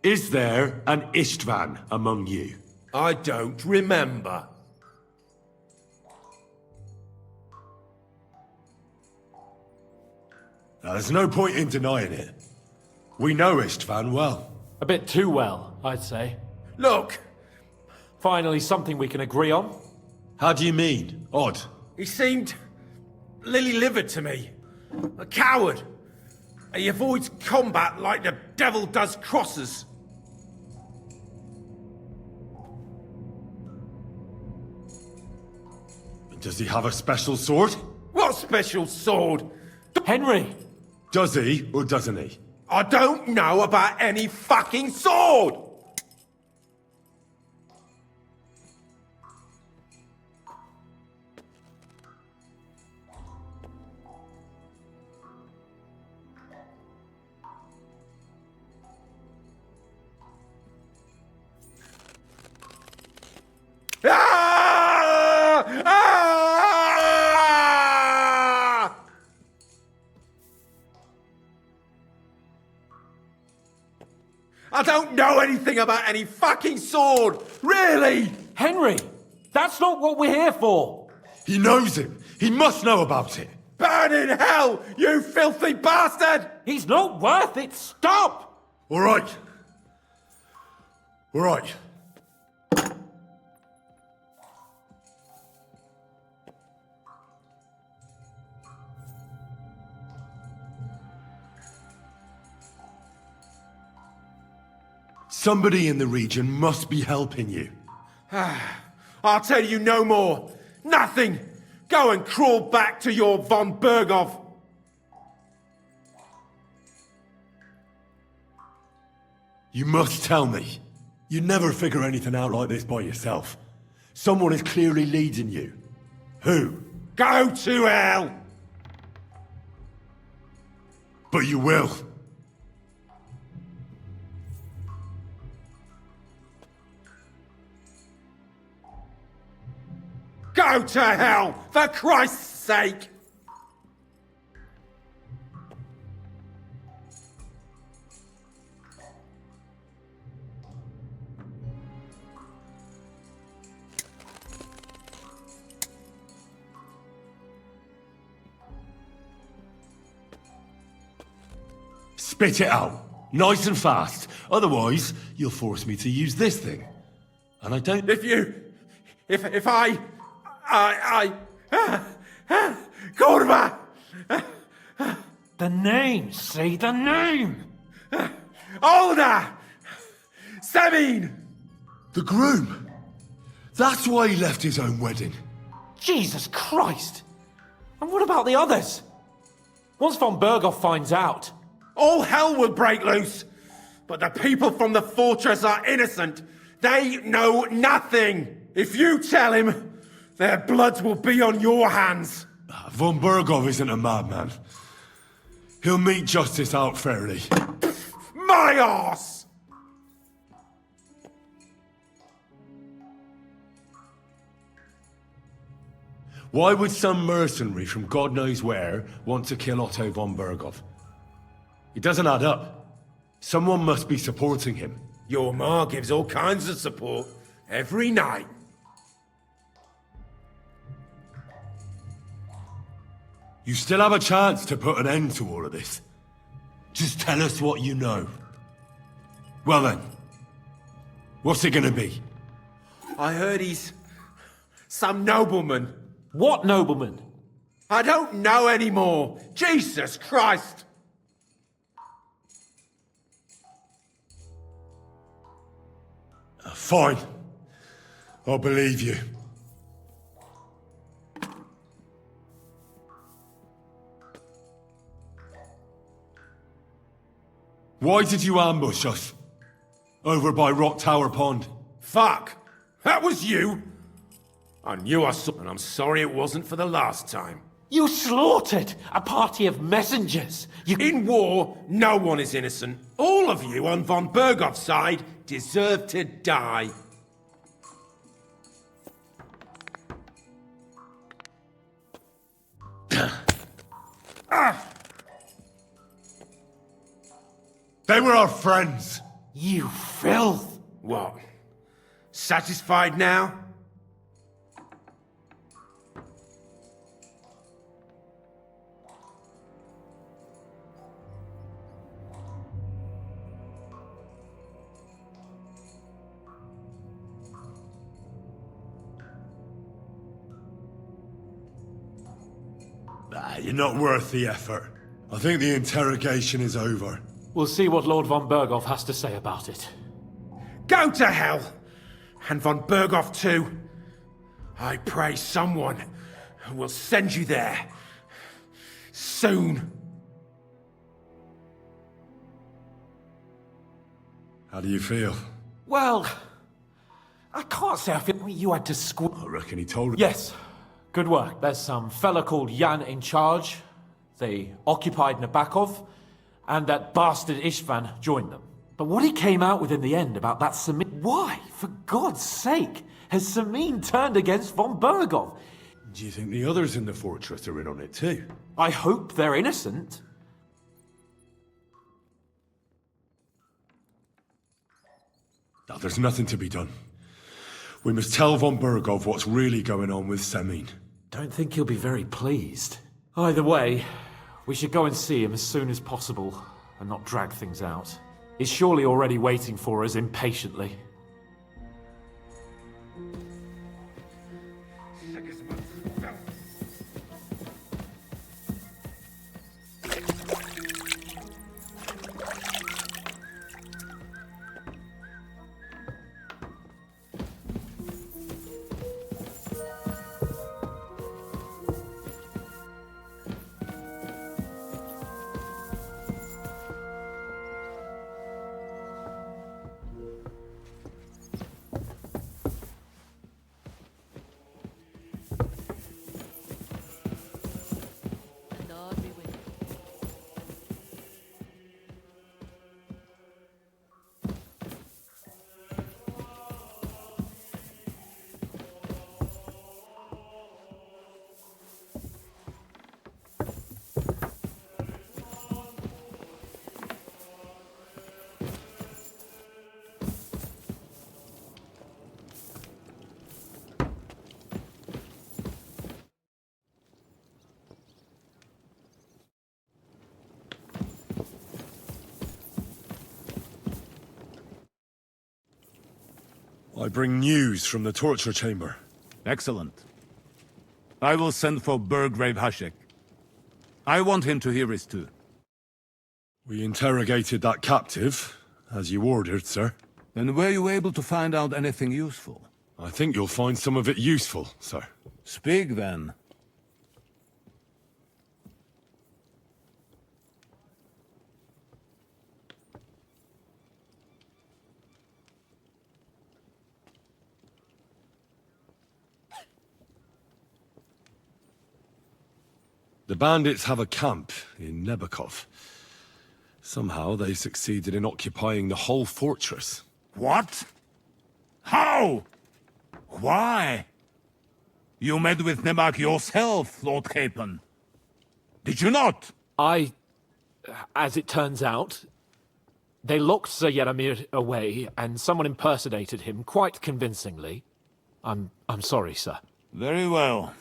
Is there an Istvan among you? I don't remember. Now, there's no point in denying it. We know Istvan well. A bit too well, I'd say. Look! Finally, something we can agree on. How do you mean? Odd. He seemed lily-livered to me. A coward. He avoids combat like the devil does crosses. Does he have a special sword? What special sword? Henry! Does he or doesn't he? I don't know about any fucking sword! Ah! Ah! I don't know anything about any fucking sword! Really! Henry! That's not what we're here for! He knows him! He must know about it! Burn in hell, you filthy bastard! He's not worth it! Stop! All right. All right. Somebody in the region must be helping you. I'll tell you no more. Nothing. Go and crawl back to your von Berghoff. You must tell me. You never figure anything out like this by yourself. Someone is clearly leading you. Who? Go to hell! But you will. Go to hell, for Christ's sake! Spit it out, nice and fast. Otherwise, you'll force me to use this thing. And I don't... If I... Kurva! The name, say the name! Older! Semin! The groom! That's why he left his own wedding. Jesus Christ! And what about the others? Once von Berghoff finds out... All hell will break loose! But the people from the fortress are innocent! They know nothing! If you tell him, their blood will be on your hands! Von Berghoff isn't a madman. He'll mete justice out fairly. My arse! Why would some mercenary from God knows where want to kill Otto von Berghoff? It doesn't add up. Someone must be supporting him. Your ma gives all kinds of support every night. You still have a chance to put an end to all of this. Just tell us what you know. Well then, what's it gonna be? I heard he's some nobleman. What nobleman? I don't know anymore. Jesus Christ! Fine. I'll believe you. Why did you ambush us? Over by Rock Tower Pond. Fuck! That was you! I knew I saw, and I'm sorry it wasn't for the last time. You slaughtered a party of messengers! In war, no one is innocent. All of you on von Berghoff's side deserve to die. They were our friends. You filth! What? Satisfied now? You're not worth the effort. I think the interrogation is over. We'll see what Lord von Berghoff has to say about it. Go to hell! And von Berghoff too. I pray someone will send you there. Soon. How do you feel? Well, I can't say I feel you had to I reckon he told us. Yes. Good work. There's some fella called Jan in charge. They occupied Nabakov, and that bastard Istvan joined them. But what he came out with in the end about that Samin... Why, for God's sake, has Samin turned against von Berghoff? Do you think the others in the fortress are in on it too? I hope they're innocent. Now, there's nothing to be done. We must tell von Berghoff what's really going on with Samin. Don't think he'll be very pleased. Either way, we should go and see him as soon as possible and not drag things out. He's surely already waiting for us impatiently. I bring news from the torture chamber. Excellent. I will send for Burgrave Hashek. I want him to hear it too. We interrogated that captive, as you ordered, sir. And were you able to find out anything useful? I think you'll find some of it useful, sir. Speak then. The bandits have a camp in Nebakov. Somehow they succeeded in occupying the whole fortress. What? How? Why? You met with Nebak yourself, Lord Capon. Did you not? As it turns out, they locked Sir Yaramir away, and someone impersonated him quite convincingly. I'm sorry, sir. Very well.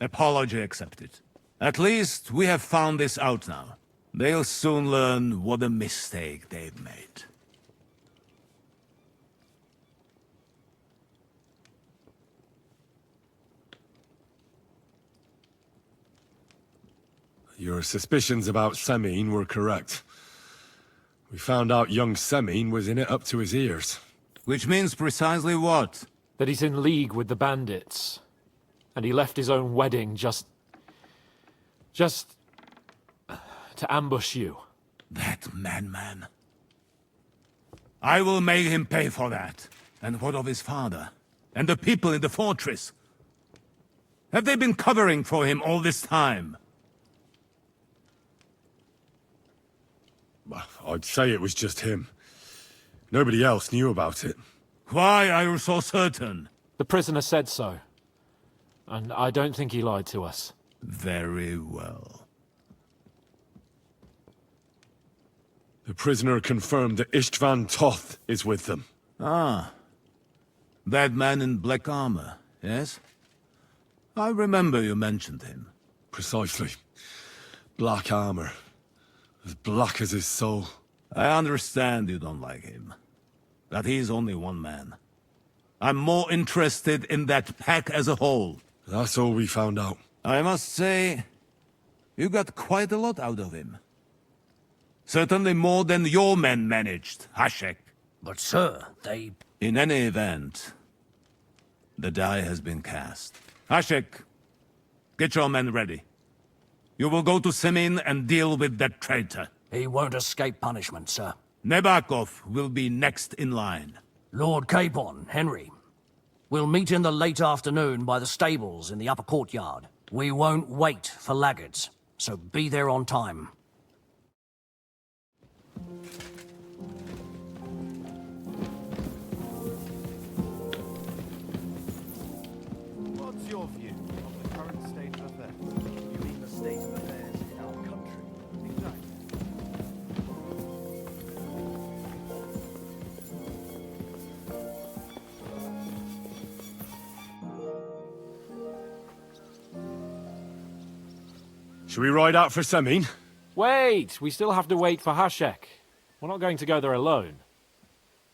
Apology accepted. At least we have found this out now. They'll soon learn what a mistake they've made. Your suspicions about Semine were correct. We found out young Semine was in it up to his ears. Which means precisely what? That he's in league with the bandits. And he left his own wedding just to ambush you. That madman. I will make him pay for that. And what of his father? And the people in the fortress? Have they been covering for him all this time? I'd say it was just him. Nobody else knew about it. Why are you so certain? The prisoner said so. And I don't think he lied to us. Very well. The prisoner confirmed that Istvan Toth is with them. Ah. That man in black armor, yes? I remember you mentioned him. Precisely. Black armor. As black as his soul. I understand you don't like him. That he's only one man. I'm more interested in that pack as a whole. That's all we found out. I must say, you got quite a lot out of him. Certainly more than your men managed, Hashek. But sir, they... In any event, the die has been cast. Hashek, get your men ready. You will go to Semine and deal with that traitor. He won't escape punishment, sir. Nebakov will be next in line. Lord Capon, Henry. We'll meet in the late afternoon by the stables in the upper courtyard. We won't wait for laggards, so be there on time. What's your view of the current state of affairs? You mean the state of affairs in our country? Exactly. Should we ride out for Semine? Wait! We still have to wait for Hashek. We're not going to go there alone.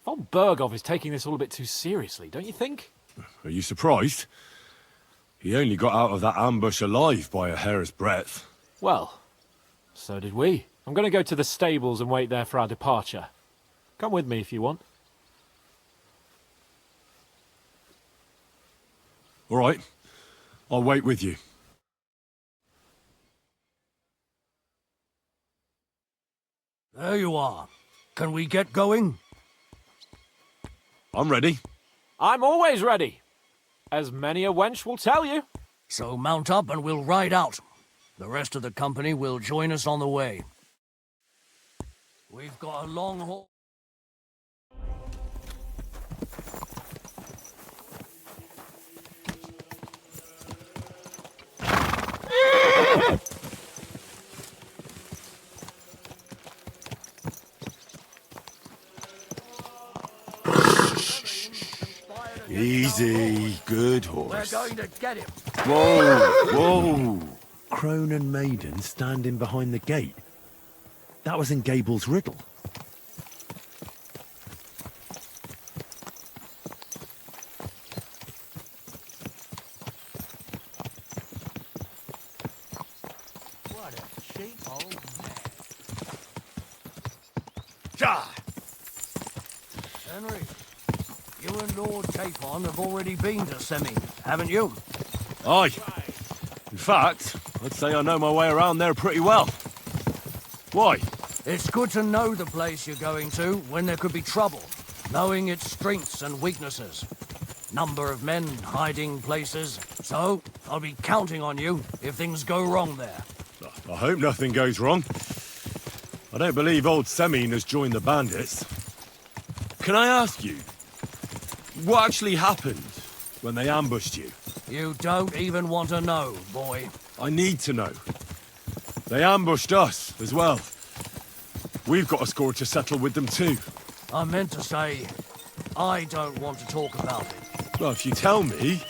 Von Bergov is taking this all a bit too seriously, don't you think? Are you surprised? He only got out of that ambush alive by a hair's breadth. Well, so did we. I'm going to go to the stables and wait there for our departure. Come with me if you want. All right. I'll wait with you. There you are. Can we get going? I'm ready. I'm always ready. As many a wench will tell you. So mount up and we'll ride out. The rest of the company will join us on the way. We've got a long haul. Easy, good horse. We're going to get him. Whoa, whoa. Crone and Maiden standing behind the gate. That was in Gable's riddle. What a cheap old man. Henry, you and Lord Capon have already been to Semi, haven't you? Aye. In fact, I'd say I know my way around there pretty well. Why? It's good to know the place you're going to when there could be trouble, knowing its strengths and weaknesses. Number of men, hiding places. So, I'll be counting on you if things go wrong there. I hope nothing goes wrong. I don't believe old Semine has joined the bandits. Can I ask you, what actually happened when they ambushed you? You don't even want to know, boy. I need to know. They ambushed us as well. We've got a score to settle with them too. I meant to say, I don't want to talk about it. Well, if you tell me,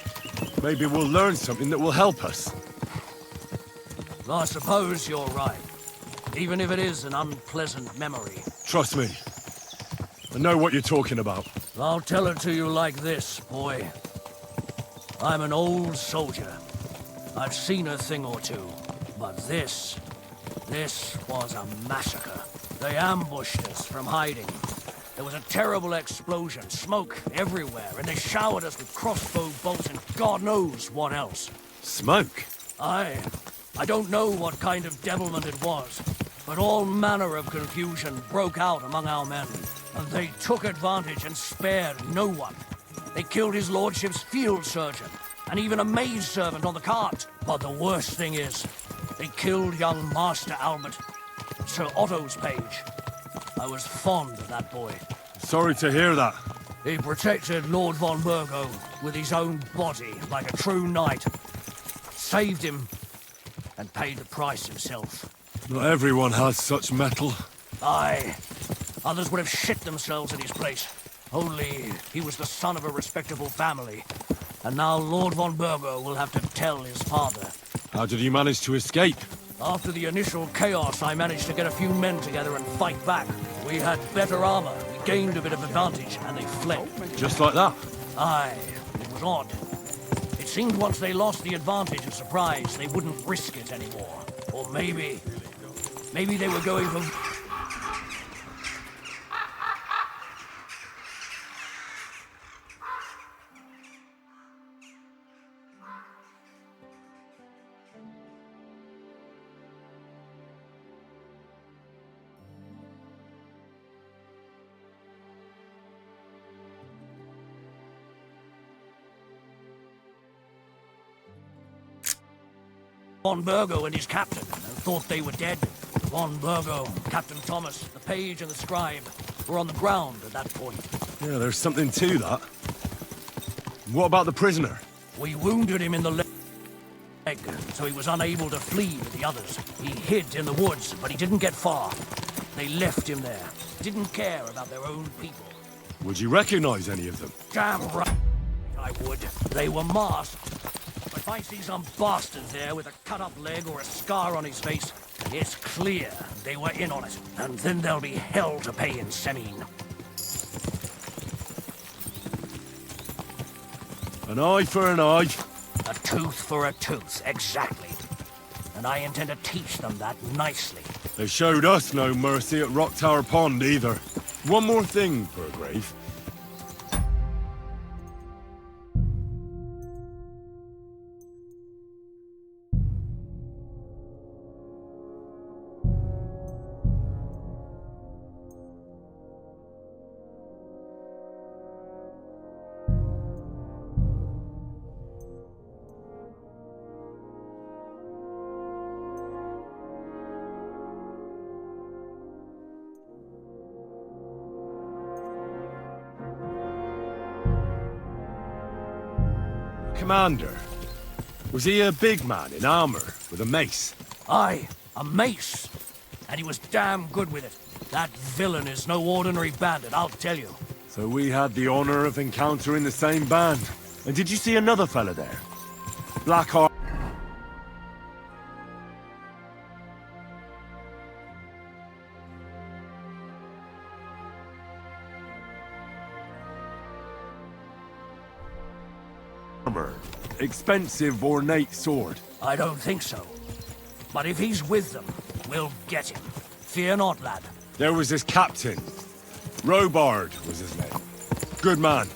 maybe we'll learn something that will help us. I suppose you're right. Even if it is an unpleasant memory. Trust me. I know what you're talking about. I'll tell it to you like this, boy. I'm an old soldier. I've seen a thing or two. But this was a massacre. They ambushed us from hiding. There was a terrible explosion, smoke everywhere, and they showered us with crossbow bolts and God knows what else. Smoke? I don't know what kind of devilment it was, but all manner of confusion broke out among our men, and they took advantage and spared no one. They killed his lordship's field surgeon, and even a maidservant on the cart. But the worst thing is, they killed young Master Albert, Sir Otto's page. I was fond of that boy. Sorry to hear that. He protected Lord von Burgo with his own body like a true knight. Saved him and paid the price himself. Not everyone has such metal. Aye. Others would have shit themselves in his place. Only he was the son of a respectable family. And now Lord von Burgo will have to tell his father. How did you manage to escape? After the initial chaos, I managed to get a few men together and fight back. We had better armor, we gained a bit of advantage, and they fled. Just like that? Aye, it was odd. It seemed once they lost the advantage and surprise, they wouldn't risk it anymore. Or maybe they were going for... Von Burgo and his captain, and thought they were dead. Von Burgo, Captain Thomas, the page and the scribe were on the ground at that point. Yeah, there's something to that. What about the prisoner? We wounded him in the leg, so he was unable to flee with the others. He hid in the woods, but he didn't get far. They left him there. Didn't care about their own people. Would you recognize any of them? Damn right I would. They were masked. If I see some bastard there with a cut-up leg or a scar on his face, it's clear they were in on it. And then there'll be hell to pay in Semine. An eye for an eye. A tooth for a tooth, exactly. And I intend to teach them that nicely. They showed us no mercy at Rock Tower Pond either. One more thing, Burgrave. Commander, was he a big man in armor with a mace? Aye, a mace. And he was damn good with it. That villain is no ordinary bandit, I'll tell you. So we had the honor of encountering the same band. And did you see another fella there? Black armor. Expensive, ornate sword. I don't think so. But if he's with them, we'll get him. Fear not, lad. There was this captain. Robard was his name. Good man.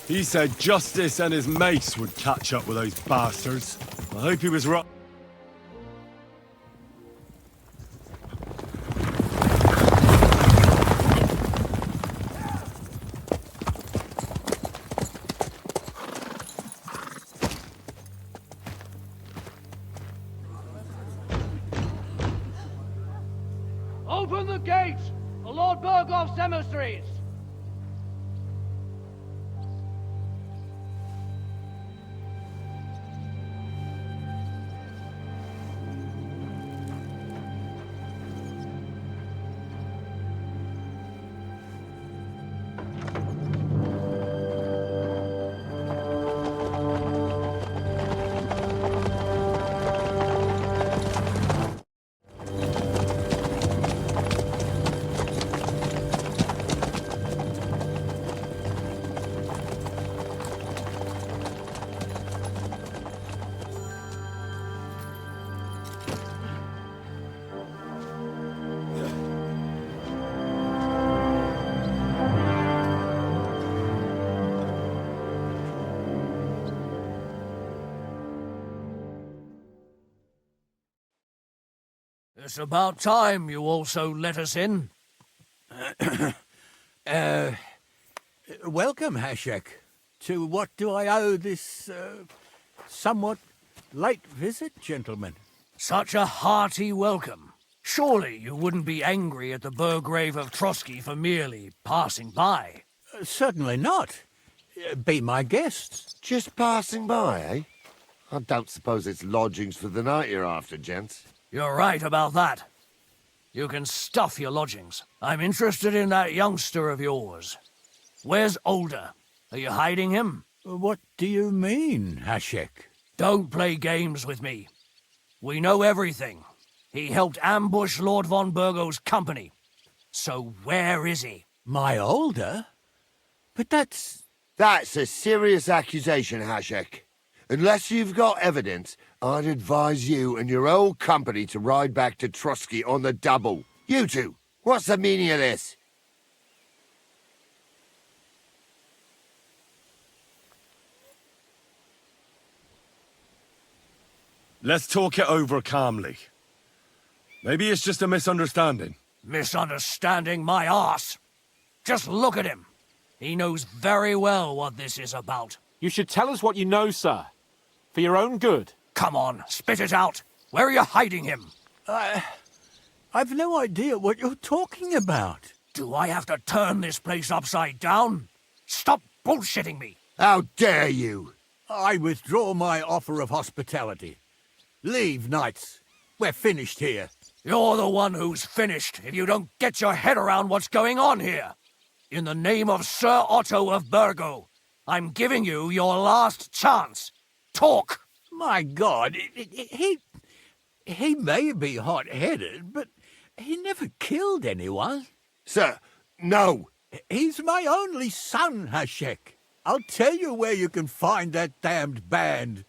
He said Justice and his mace would catch up with those bastards. I hope he was right. Open the gate! The Lord Burgoff's emissaries! It's about time you also let us in. Welcome, Hashek. To what do I owe this, somewhat late visit, gentlemen? Such a hearty welcome. Surely you wouldn't be angry at the Burgrave of Trotsky for merely passing by. Certainly not. Be my guests. Just passing by, eh? I don't suppose it's lodgings for the night you're after, gents. You're right about that. You can stuff your lodgings. I'm interested in that youngster of yours. Where's Older? Are you hiding him? What do you mean, Hashek? Don't play games with me. We know everything. He helped ambush Lord von Burgo's company. So where is he? My Older? But that's... That's a serious accusation, Hashek. Unless you've got evidence, I'd advise you and your old company to ride back to Trotsky on the double. You two, what's the meaning of this? Let's talk it over calmly. Maybe it's just a misunderstanding. Misunderstanding my arse. Just look at him. He knows very well what this is about. You should tell us what you know, sir. For your own good. Come on, spit it out. Where are you hiding him? I've no idea what you're talking about. Do I have to turn this place upside down? Stop bullshitting me. How dare you? I withdraw my offer of hospitality. Leave, knights. We're finished here. You're the one who's finished if you don't get your head around what's going on here. In the name of Sir Otto of Burgo, I'm giving you your last chance. Talk! My God, he may be hot-headed, but he never killed anyone. Sir, no. He's my only son, Hashek. I'll tell you where you can find that damned band.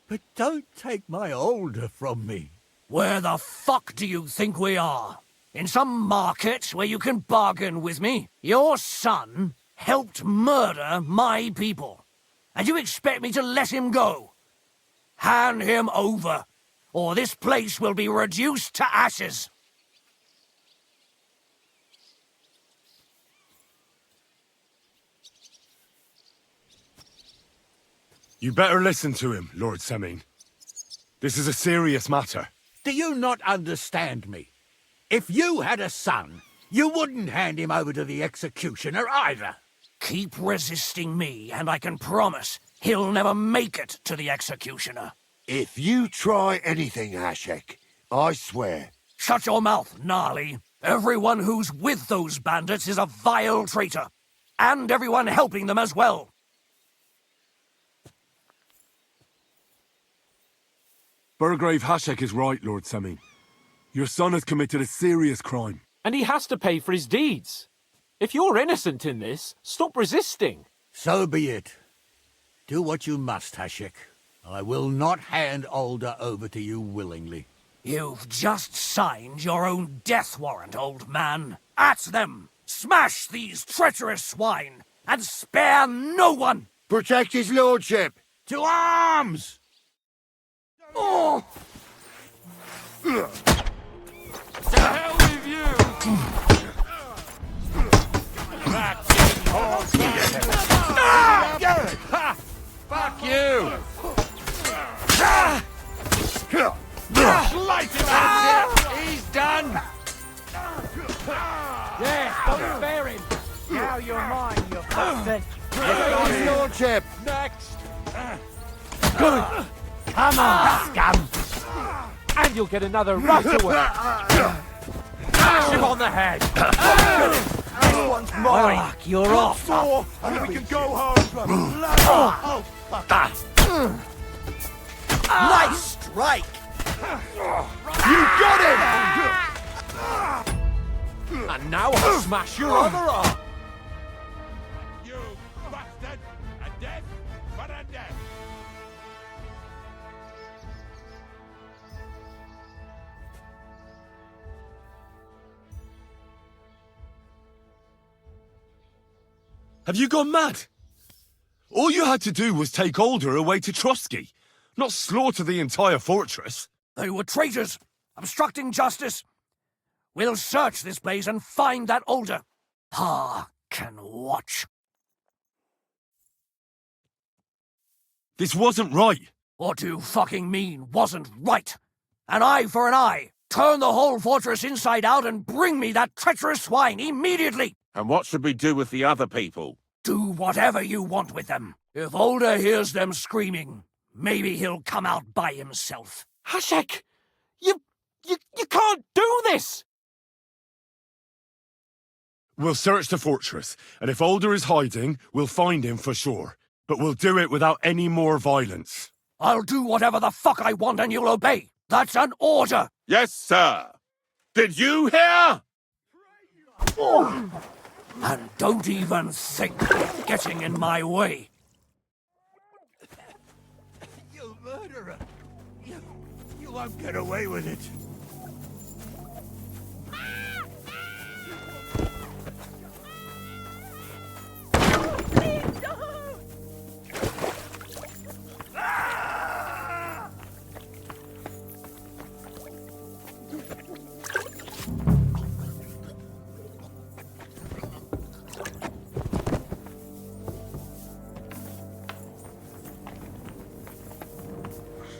But don't take my Older from me. Where the fuck do you think we are? In some market where you can bargain with me? Your son helped murder my people. And you expect me to let him go? Hand him over, or this place will be reduced to ashes. You better listen to him, Lord Seming. This is a serious matter. Do you not understand me? If you had a son, you wouldn't hand him over to the executioner either. Keep resisting me, and I can promise he'll never make it to the executioner. If you try anything, Hashek, I swear. Shut your mouth, Gnarly. Everyone who's with those bandits is a vile traitor. And everyone helping them as well. Burgrave Hashek is right, Lord Seming. Your son has committed a serious crime. And he has to pay for his deeds. If you're innocent in this, stop resisting. So be it. Do what you must, Hashek. I will not hand Older over to you willingly. You've just signed your own death warrant, old man. At them! Smash these treacherous swine, and spare no one! Protect his lordship! To arms! Oh! To hell with you! Fuck you! He's done! Yeah, don't bear him! Now you're mine, you bastard! His lordship! Next! Come on, scum! And you'll get another right away. Smash him on the head. This one's mine! Fuck, you're off! And we can go home! Nice strike! You got him! And now I'll smash your other arm. You bastard! A death for a death! Have you gone mad? All you had to do was take Alder away to Trotsky, not slaughter the entire fortress. They were traitors, obstructing justice. We'll search this place and find that Alder. Pa can watch. This wasn't right. What do you fucking mean wasn't right? An eye for an eye. Turn the whole fortress inside out and bring me that treacherous swine immediately. And what should we do with the other people? Do whatever you want with them. If Alder hears them screaming, maybe he'll come out by himself. Hashek, you can't do this. We'll search the fortress, and if Alder is hiding, we'll find him for sure. But we'll do it without any more violence. I'll do whatever the fuck I want and you'll obey. That's an order. Yes, sir. Did you hear? And don't even think of getting in my way. You murderer! You won't get away with it.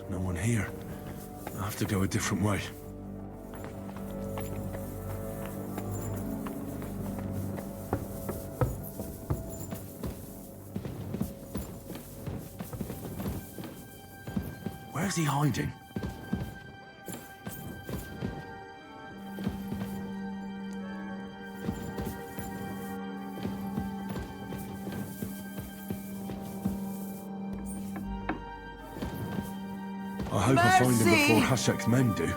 No one here. I'll have to go a different way. Where's he hiding? I hope I find him before Hashek's men do.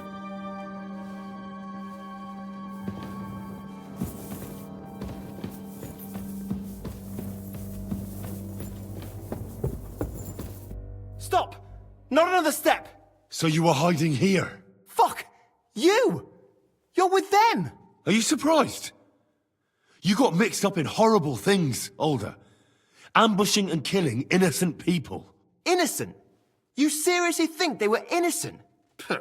Stop! Not another step! So you were hiding here? Fuck! You! You're with them! Are you surprised? You got mixed up in horrible things, Alder. Ambushing and killing innocent people. Innocent? You seriously think they were innocent? Puh.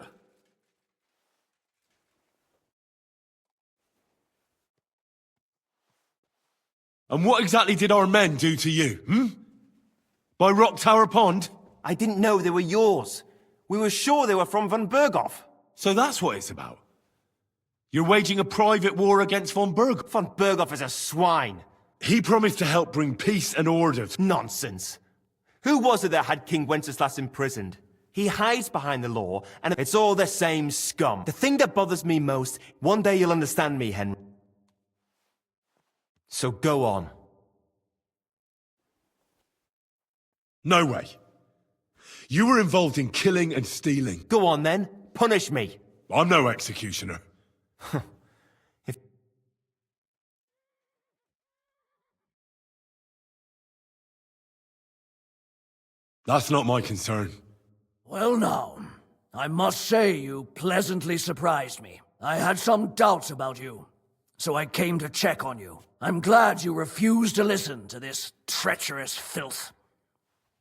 And what exactly did our men do to you, By Rock Tower Pond? I didn't know they were yours. We were sure they were from von Berghoff. So that's what it's about. You're waging a private war against von Berghoff. Von Berghoff is a swine. He promised to help bring peace and order. Nonsense. Who was it that had King Wenceslas imprisoned? He hides behind the law, and it's all the same scum. The thing that bothers me most, one day you'll understand me, Henry. So go on. No way. You were involved in killing and stealing. Go on then. Punish me. I'm no executioner. That's not my concern. Well now, I must say you pleasantly surprised me. I had some doubts about you, so I came to check on you. I'm glad you refused to listen to this treacherous filth.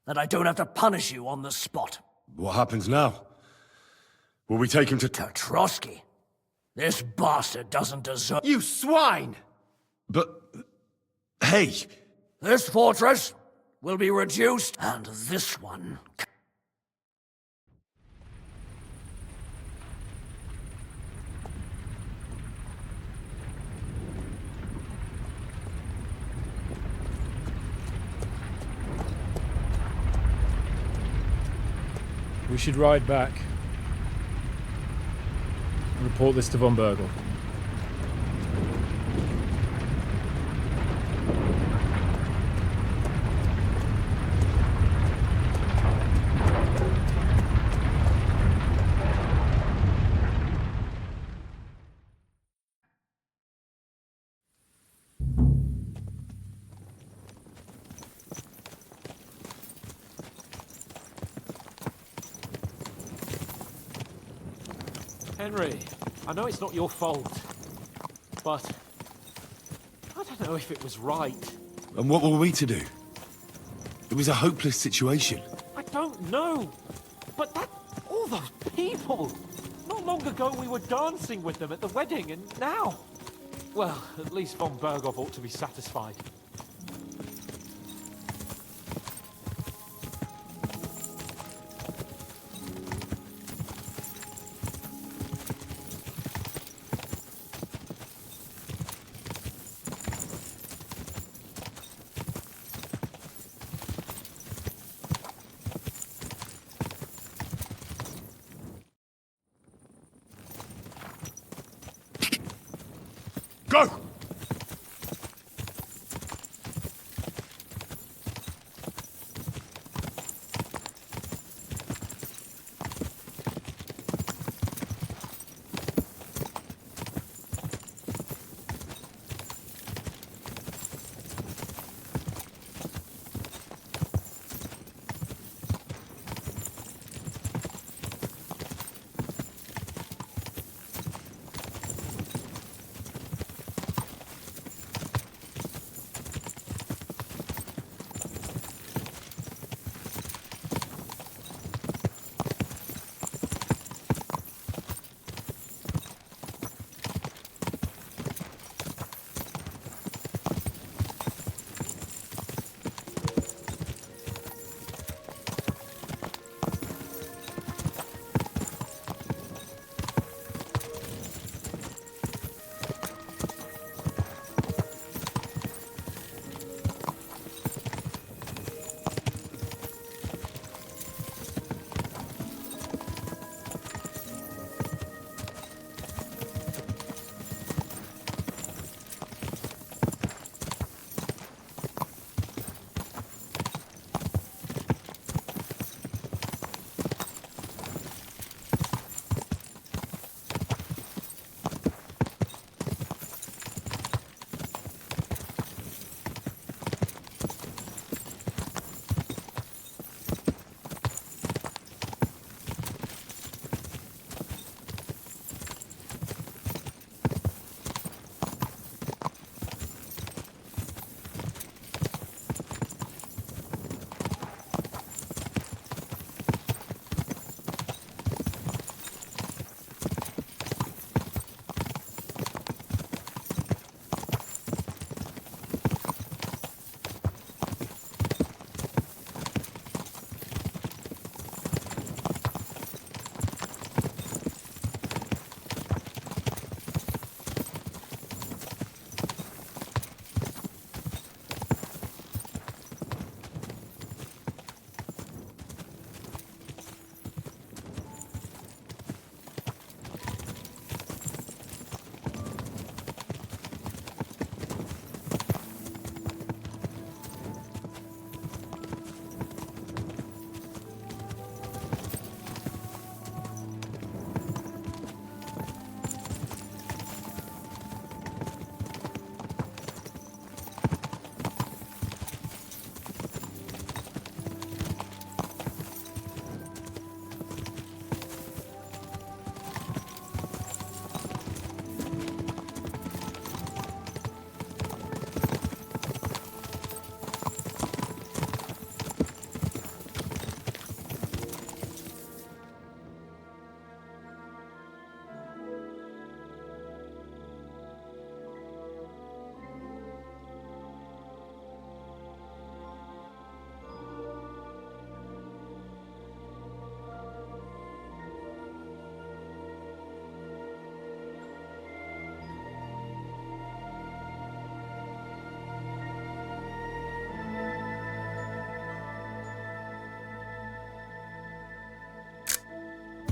That I don't have to punish you on the spot. What happens now? Will we take him to... Trotsky? This bastard doesn't deserve... You swine! But... Hey! This fortress will be reduced, and this one... We should ride back and report this to von Bergel. Henry, I know it's not your fault, but I don't know if it was right. And what were we to do? It was a hopeless situation. I don't know, but all those people. Not long ago we were dancing with them at the wedding, and now, well, at least von Berghoff ought to be satisfied. Go!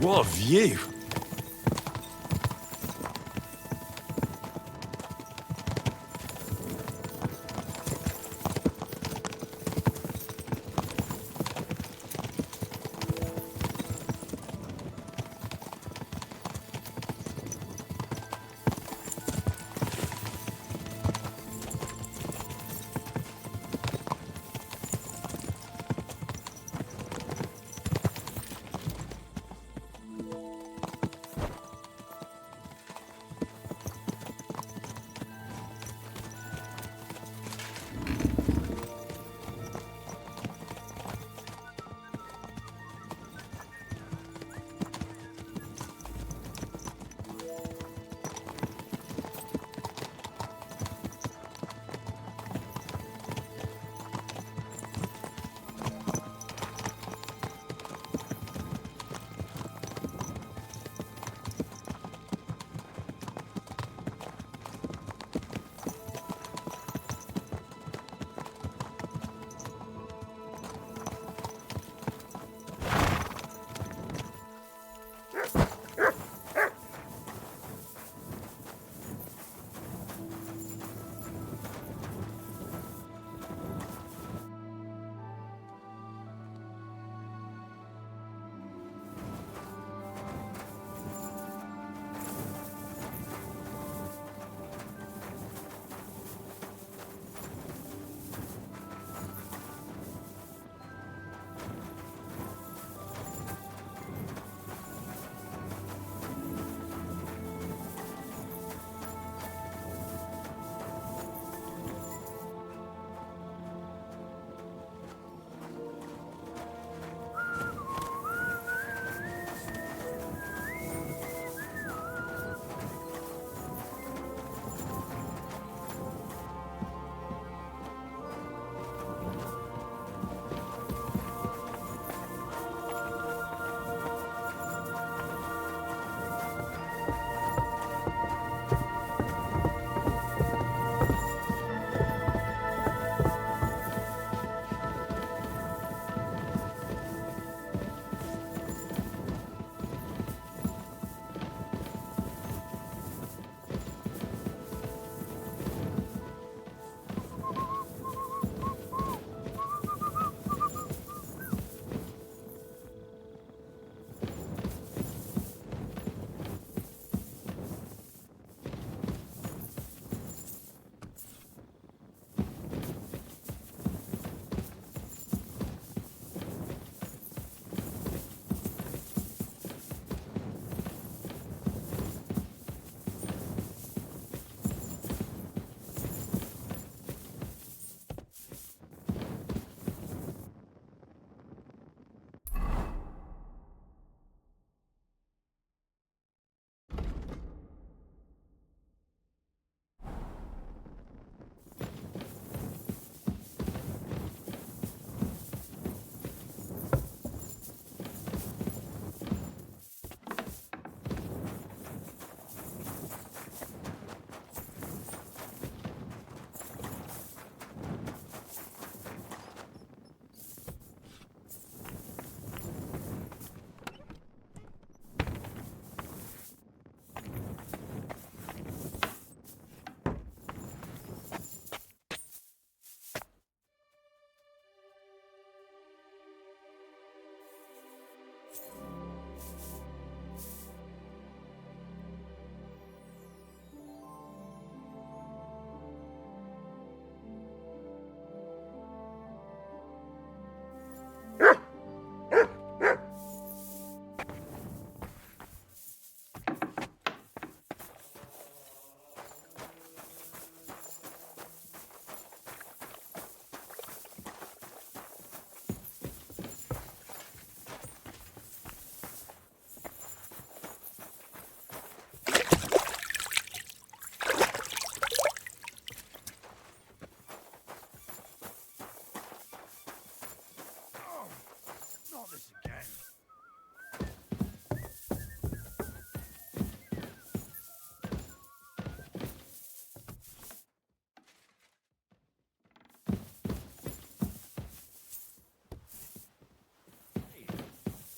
What a view!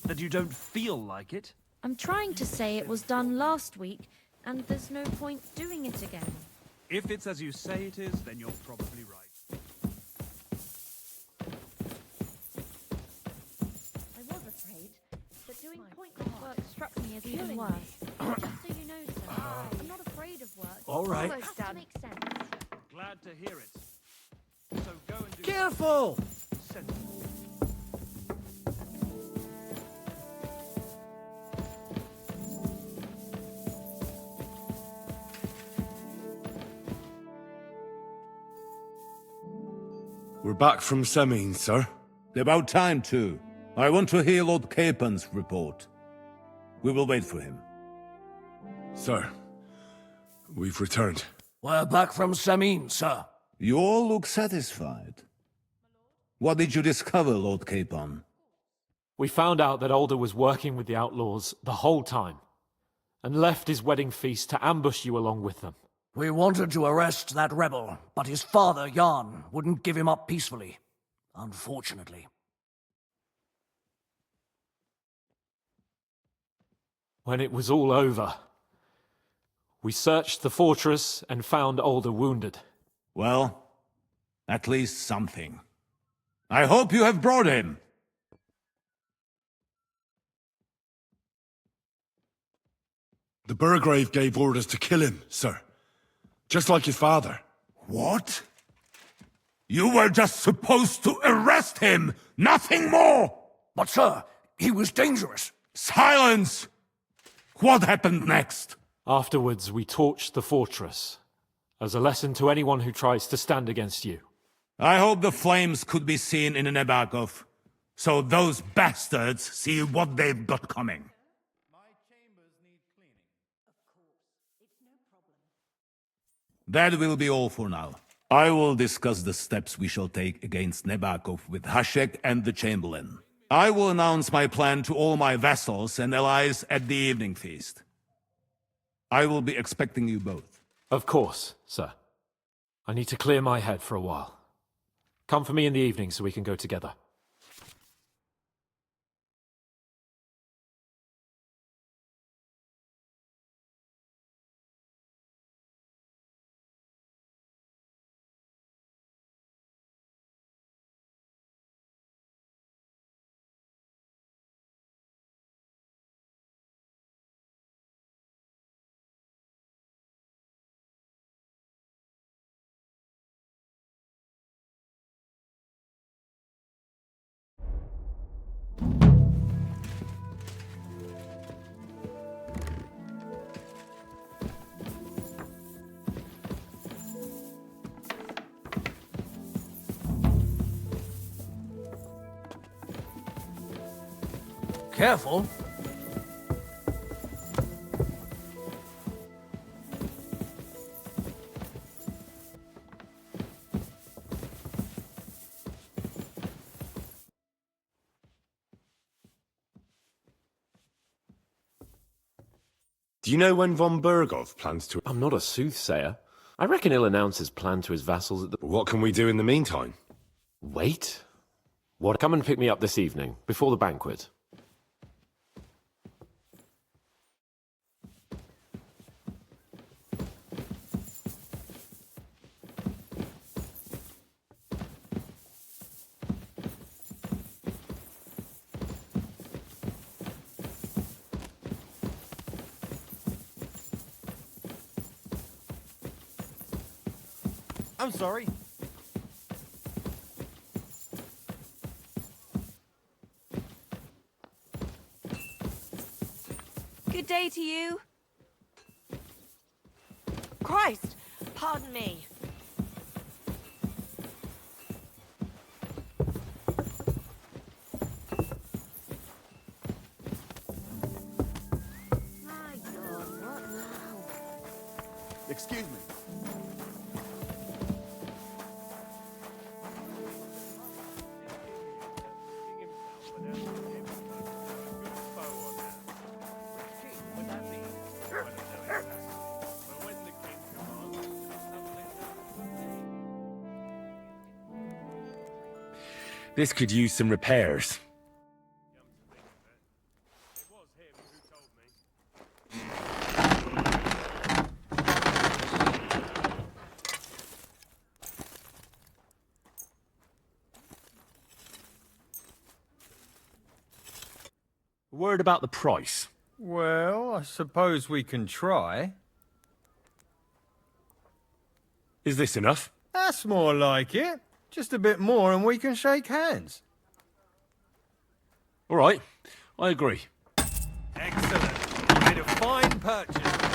That you don't feel like it? I'm trying to say it was done last week, and there's no point doing it again. If it's as you say it is, then you're probably right. I was afraid, but doing pointless work struck me as even worse. Just so you know, sir, I'm not afraid of work. All right. It has to make sense. Glad to hear it. So go and do Careful! sensible. We're back from Semin, sir. About time, too. I want to hear Lord Capon's report. We will wait for him. Sir, we've returned. We're back from Samin, sir. You all look satisfied. What did you discover, Lord Capon? We found out that Alder was working with the outlaws the whole time, and left his wedding feast to ambush you along with them. We wanted to arrest that rebel, but his father, Jan, wouldn't give him up peacefully. Unfortunately. When it was all over, we searched the fortress and found Alder wounded. Well, at least something. I hope you have brought him. The Burgrave gave orders to kill him, sir. Just like his father. What? You were just supposed to arrest him, nothing more! But sir, he was dangerous. Silence! What happened next? Afterwards, we torched the fortress, as a lesson to anyone who tries to stand against you. I hope the flames could be seen in Nebakov, so those bastards see what they've got coming. That will be all for now. I will discuss the steps we shall take against Nebakov with Hashek and the Chamberlain. I will announce my plan to all my vassals and allies at the evening feast. I will be expecting you both. Of course, sir. I need to clear my head for a while. Come for me in the evening so we can go together. Careful. Do you know when von Burgov plans to... I'm not a soothsayer. I reckon he'll announce his plan to his vassals at the... What can we do in the meantime? Wait? What? Come and pick me up this evening, before the banquet. I'm sorry. Good day to you. Christ, pardon me. My God, what now? Excuse me. This could use some repairs. It was him who told me Word about the price. Well, I suppose we can try. Is this enough? That's more like it. Just a bit more and we can shake hands. All right, I agree. Excellent. You made a fine purchase, sir.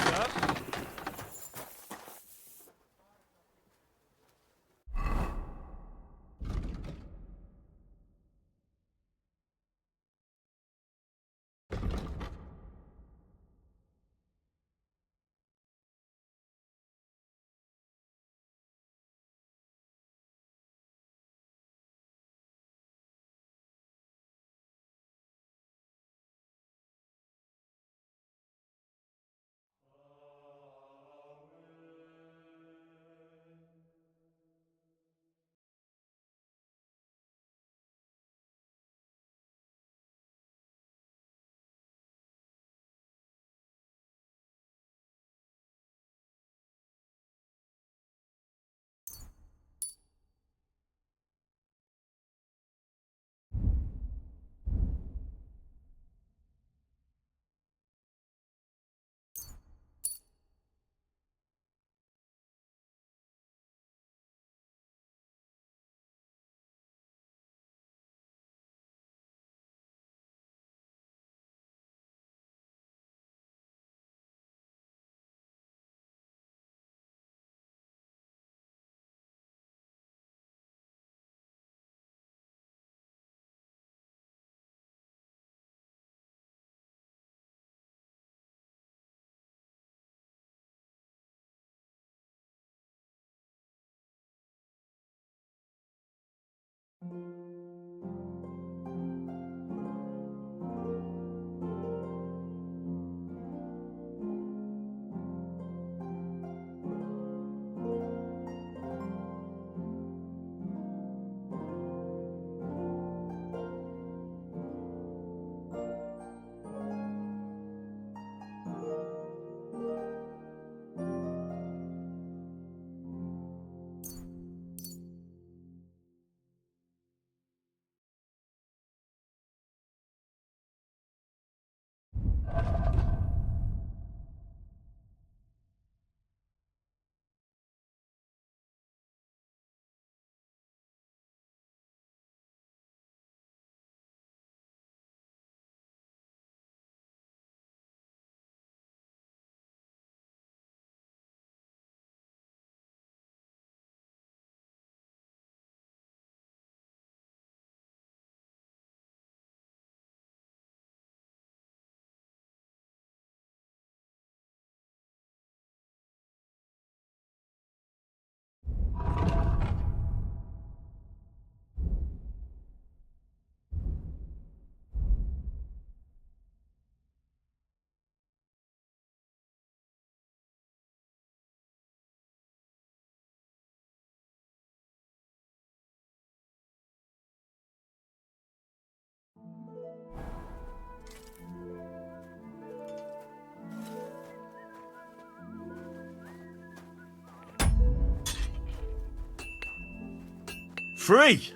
Free!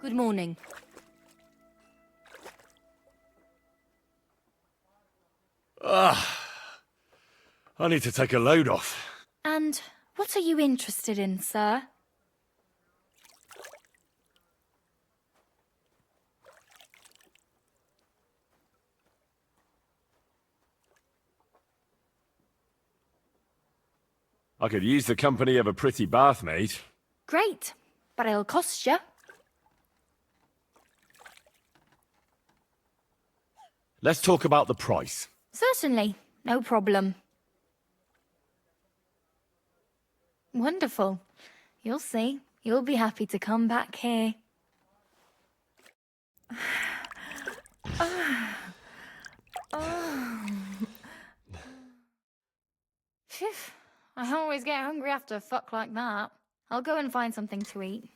Good morning. I need to take a load off. And what are you interested in, sir? I could use the company of a pretty bathmaid. Great, but it'll cost you. Let's talk about the price. Certainly, no problem. Wonderful. You'll see. You'll be happy to come back here. Phew. I always get hungry after a fuck like that. I'll go and find something to eat.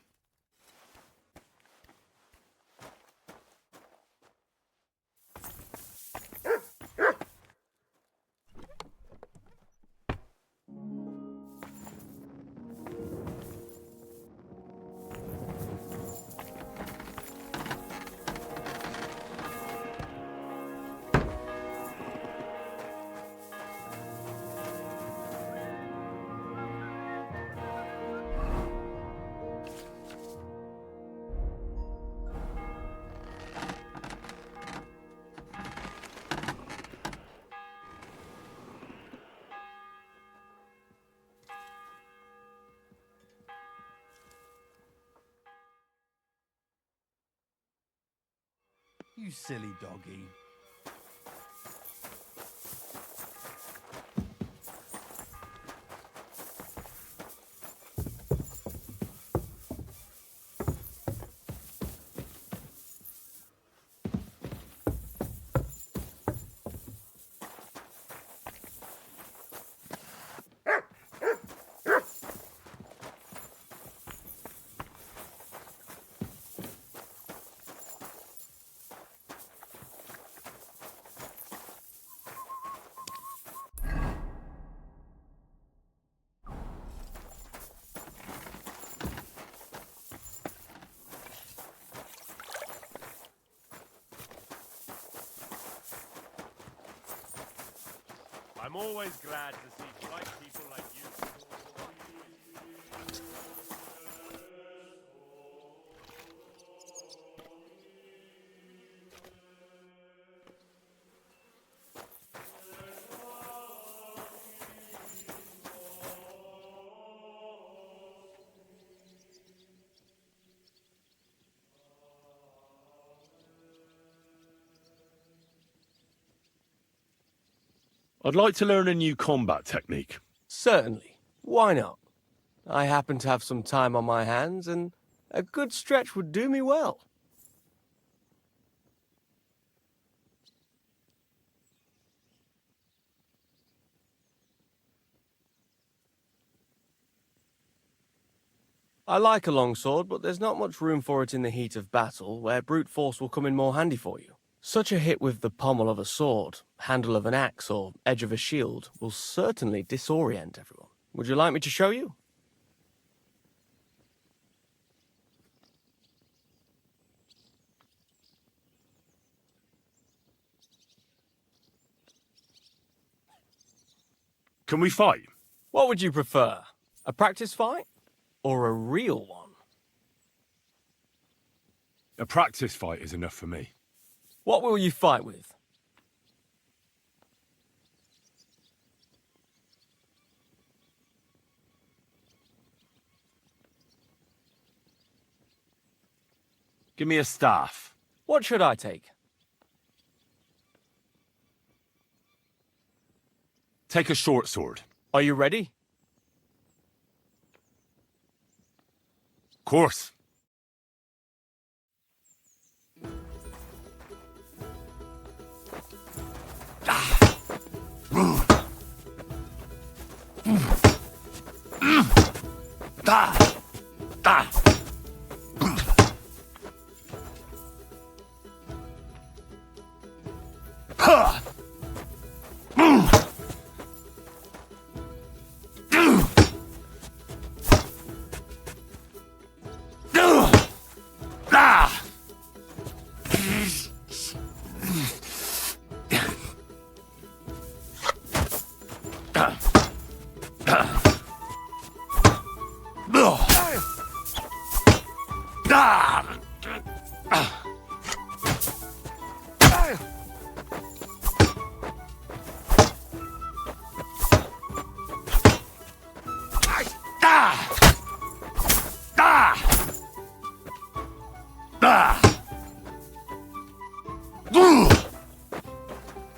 You silly doggy. I'm always glad to see bright people like you. I'd like to learn a new combat technique. Certainly. Why not? I happen to have some time on my hands, and a good stretch would do me well. I like a longsword, but there's not much room for it in the heat of battle, where brute force will come in more handy for you. Such a hit with the pommel of a sword, handle of an axe, or edge of a shield will certainly disorient everyone. Would you like me to show you? Can we fight? What would you prefer? A practice fight? Or a real one? A practice fight is enough for me. What will you fight with? Give me a staff. What should I take? Take a short sword. Are you ready? Of course.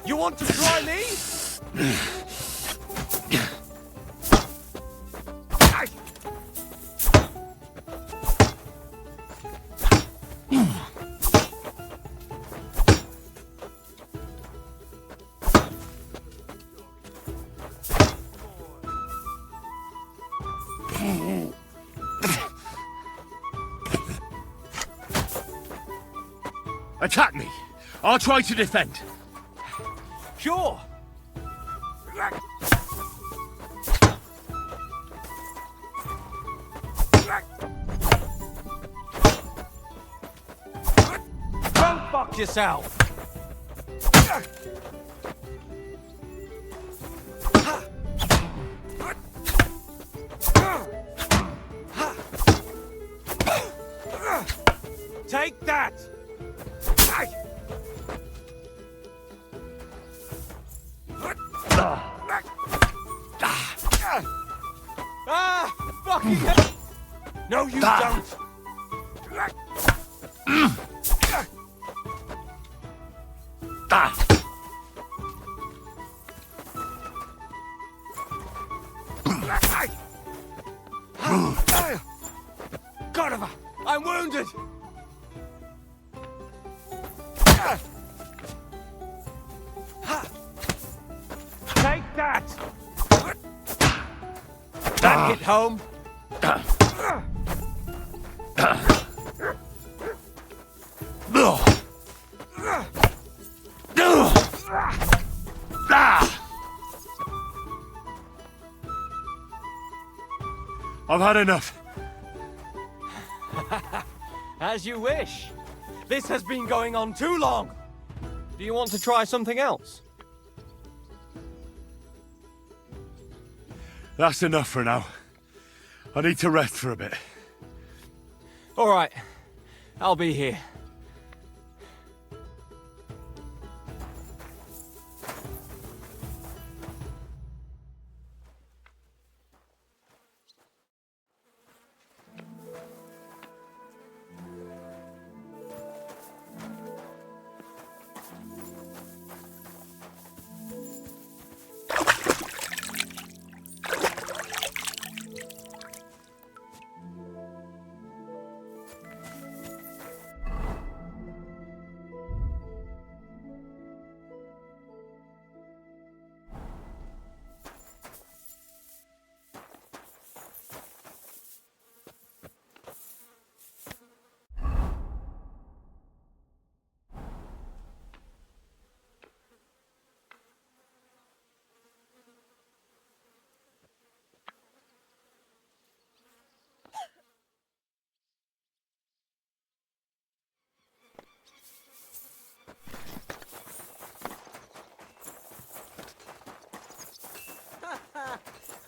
You want to try me? Attack me. I'll try to defend. Sure. Don't fuck yourself. Take that! Ah! Fucking hell! No, you don't! Cordova, I'm wounded! Take that! That hit home. I've had enough. As you wish. This has been going on too long. Do you want to try something else? That's enough for now. I need to rest for a bit. All right. I'll be here.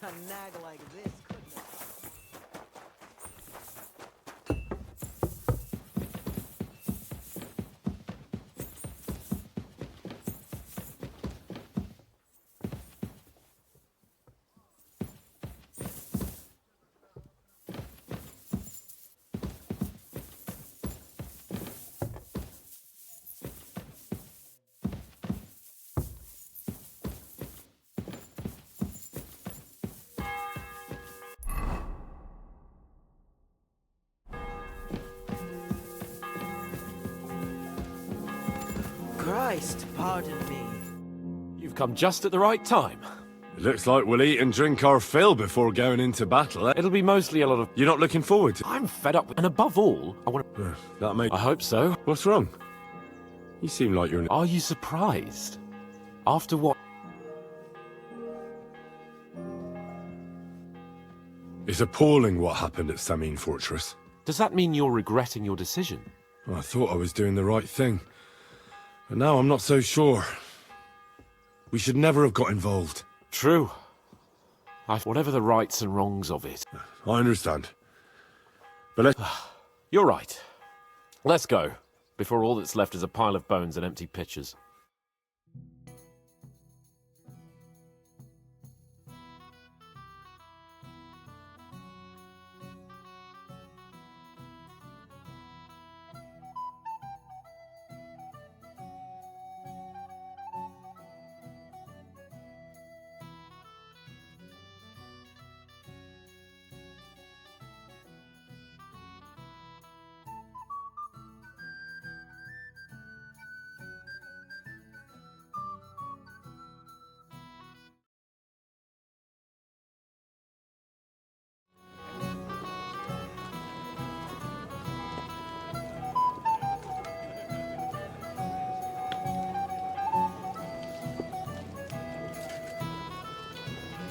A nag like this couldn't have... Christ, pardon me. You've come just at the right time. It looks like we'll eat and drink our fill before going into battle, eh? It'll be mostly a lot of... You're not looking forward to it? I'm fed up with... And above all, I want to... That may... I hope so. What's wrong? You seem like you're... Are you surprised? After what... It's appalling what happened at Samin Fortress. Does that mean you're regretting your decision? I thought I was doing the right thing. But now I'm not so sure. We should never have got involved. True. Whatever the rights and wrongs of it. I understand. But let's... You're right. Let's go, before all that's left is a pile of bones and empty pitchers.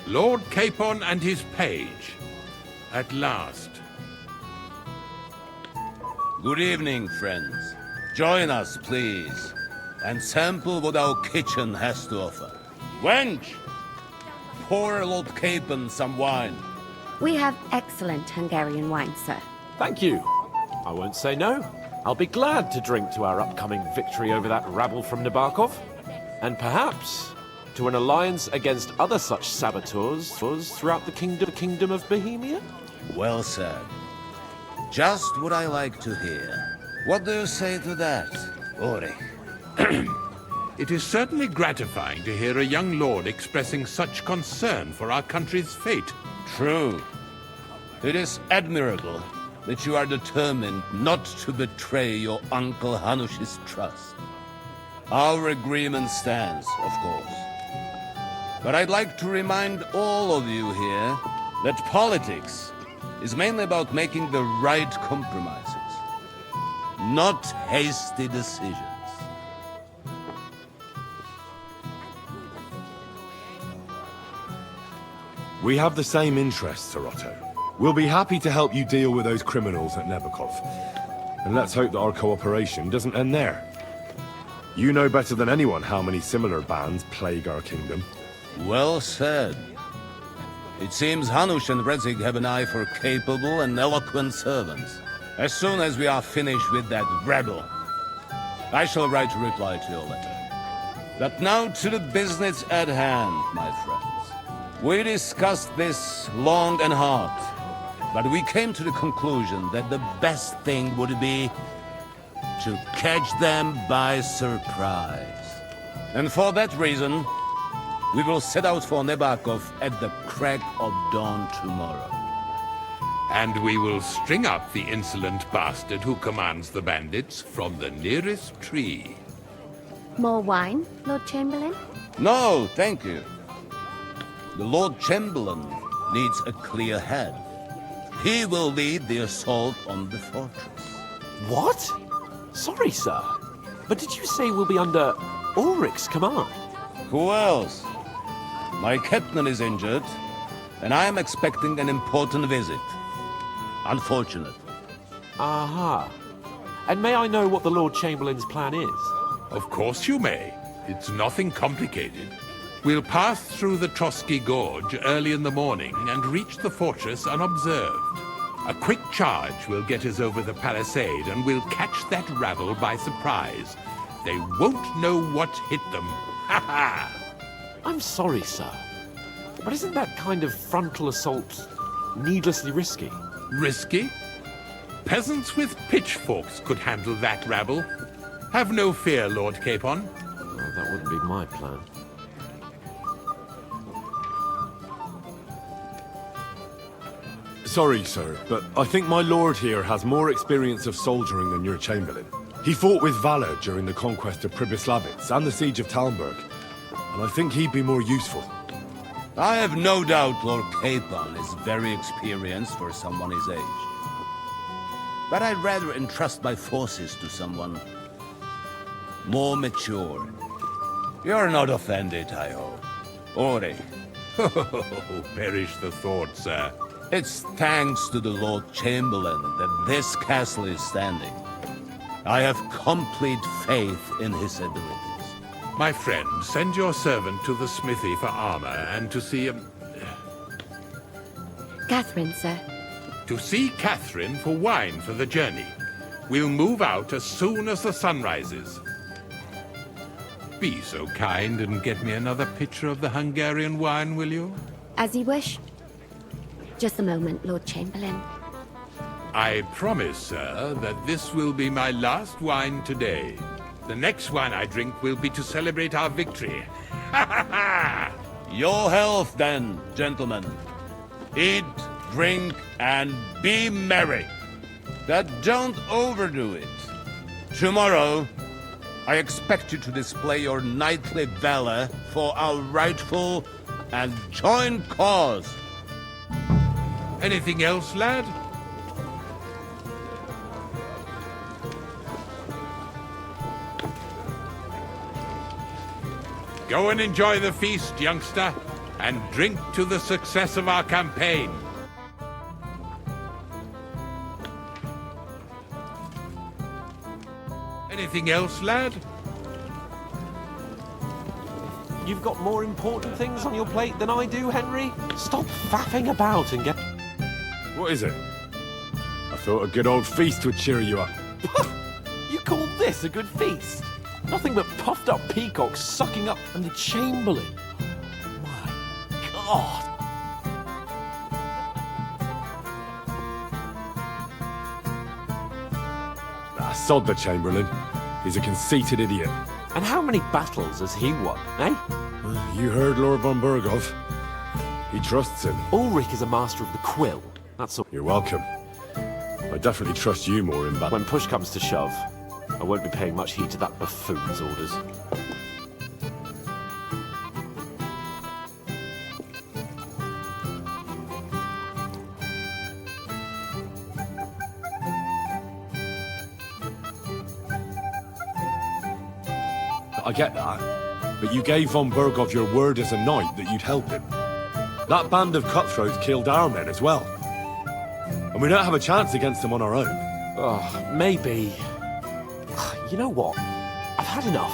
Lord Capon and his page. At last. Good evening, friends. Join us, please, and sample what our kitchen has to offer. Wench, pour Lord Capon some wine. We have excellent Hungarian wine, sir. Thank you. I won't say no. I'll be glad to drink to our upcoming victory over that rabble from Nabokov. And perhaps to an alliance against other such saboteurs throughout the kingdom of Bohemia? Well said. Just what I like to hear. What do you say to that, Ori? It is certainly gratifying to hear a young lord expressing such concern for our country's fate. True. It is admirable that you are determined not to betray your Uncle Hanush's trust. Our agreement stands, of course. But I'd like to remind all of you here that politics is mainly about making the right compromises, not hasty decisions. We have the same interests, Sir Otto. We'll be happy to help you deal with those criminals at Nebukov. And let's hope that our cooperation doesn't end there. You know better than anyone how many similar bands plague our kingdom. Well said. It seems Hanush and Rezig have an eye for capable and eloquent servants. As soon as we are finished with that rebel, I shall write a reply to your letter. But now to the business at hand, my friends. We discussed this long and hard, but we came to the conclusion that the best thing would be to catch them by surprise. And for that reason, we will set out for Nebakov at the crack of dawn tomorrow. And we will string up the insolent bastard who commands the bandits from the nearest tree. More wine, Lord Chamberlain? No, thank you. The Lord Chamberlain needs a clear head. He will lead the assault on the fortress. What? Sorry, sir. But did you say we'll be under Ulrich's command? Who else? My captain is injured, and I am expecting an important visit. Unfortunate. Aha. And may I know what the Lord Chamberlain's plan is? Of course you may. It's nothing complicated. We'll pass through the Trotsky Gorge early in the morning and reach the fortress unobserved. A quick charge will get us over the palisade and we'll catch that rabble by surprise. They won't know what hit them. Ha ha! I'm sorry, sir. But isn't that kind of frontal assault needlessly risky? Risky? Peasants with pitchforks could handle that rabble. Have no fear, Lord Capon. Well, that wouldn't be my plan. Sorry, sir, but I think my lord here has more experience of soldiering than your Chamberlain. He fought with valor during the conquest of Pribyslavitz and the siege of Talmberg, and I think he'd be more useful. I have no doubt Lord Capon is very experienced for someone his age. But I'd rather entrust my forces to someone more mature. You're not offended, I hope. Ori. Oh, perish the thought, sir. It's thanks to the Lord Chamberlain that this castle is standing. I have complete faith in his abilities. My friend, send your servant to the smithy for armor and to see Catherine, sir. To see Catherine for wine for the journey. We'll move out as soon as the sun rises. Be so kind and get me another pitcher of the Hungarian wine, will you? As you wish. Just a moment, Lord Chamberlain. I promise, sir, that this will be my last wine today. The next wine I drink will be to celebrate our victory. Ha ha ha! Your health, then, gentlemen. Eat, drink, and be merry. But don't overdo it. Tomorrow, I expect you to display your knightly valor for our rightful and joint cause. Anything else, lad? Go and enjoy the feast, youngster, and drink to the success of our campaign. Anything else, lad? You've got more important things on your plate than I do, Henry. Stop faffing about and get... What is it? I thought a good old feast would cheer you up. You call this a good feast? Nothing but puffed up peacocks sucking up and the Chamberlain. My God. Sod the Chamberlain. He's a conceited idiot. And how many battles has he won, eh? You heard Lord von Burgov. He trusts him. Ulrich is a master of the quill. That's all. You're welcome. I definitely trust you more in battle. When push comes to shove, I won't be paying much heed to that buffoon's orders. I get that, but you gave von Burgov your word as a knight that you'd help him. That band of cutthroats killed our men as well. And we don't have a chance against them on our own. Oh, maybe. You know what? I've had enough.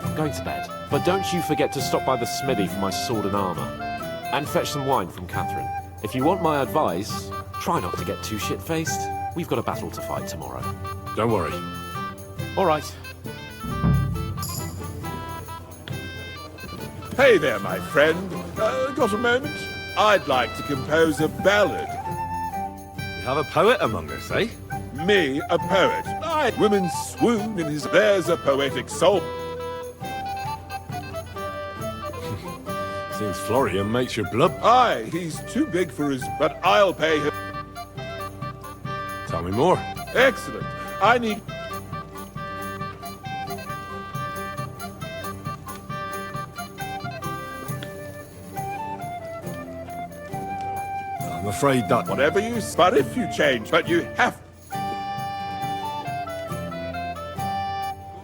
I'm going to bed. But don't you forget to stop by the smithy for my sword and armor. And fetch some wine from Catherine. If you want my advice, try not to get too shit-faced. We've got a battle to fight tomorrow. Don't worry. All right. Hey there, my friend. Got a moment? I'd like to compose a ballad. We have a poet among us, eh? Me, a poet. Women swoon in his... There's a poetic soul. Seems Florian makes your blood... Aye, he's too big for his... But I'll pay him... Tell me more. Excellent. I need... I'm afraid that... Whatever you... But if you change, but you have...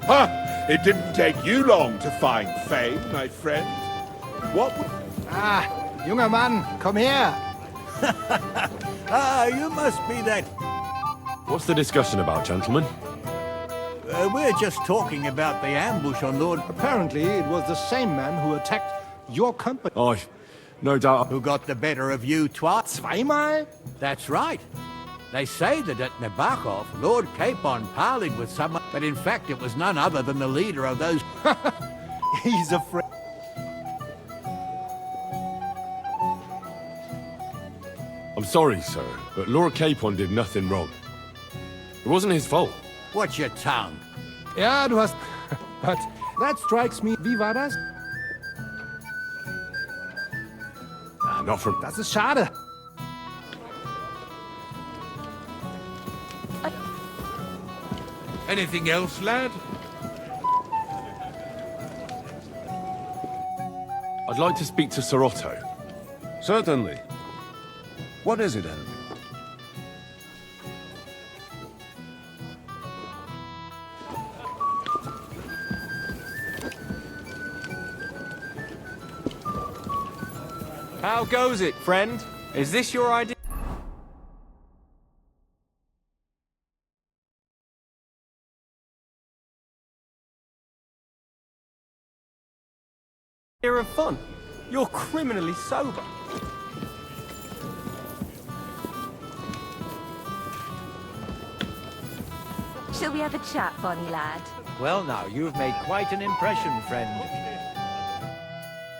Ha! It didn't take you long to find fame, my friend. What would... Ah, junger Mann, komm her! You must be that... What's the discussion about, gentlemen? We're just talking about the ambush on Lord... Apparently, it was the same man who attacked your company. Aye, no doubt. Who got the better of you, twat? Zweimal? That's right. They say that at Nabokov, Lord Capon parleyed with someone, but in fact it was none other than the leader of those... He's a friend. I'm sorry, sir, but Lord Capon did nothing wrong. It wasn't his fault. Watch your tongue. Ja, du hast... But that strikes me. Wie war das? Not from... Das ist schade. Anything else, lad? I'd like to speak to Sir Otto. Certainly. What is it, Henry? How goes it, friend? Is this your idea? Of fun. You're criminally sober. Shall we have a chat, Bonnie lad? Well now, you've made quite an impression, friend.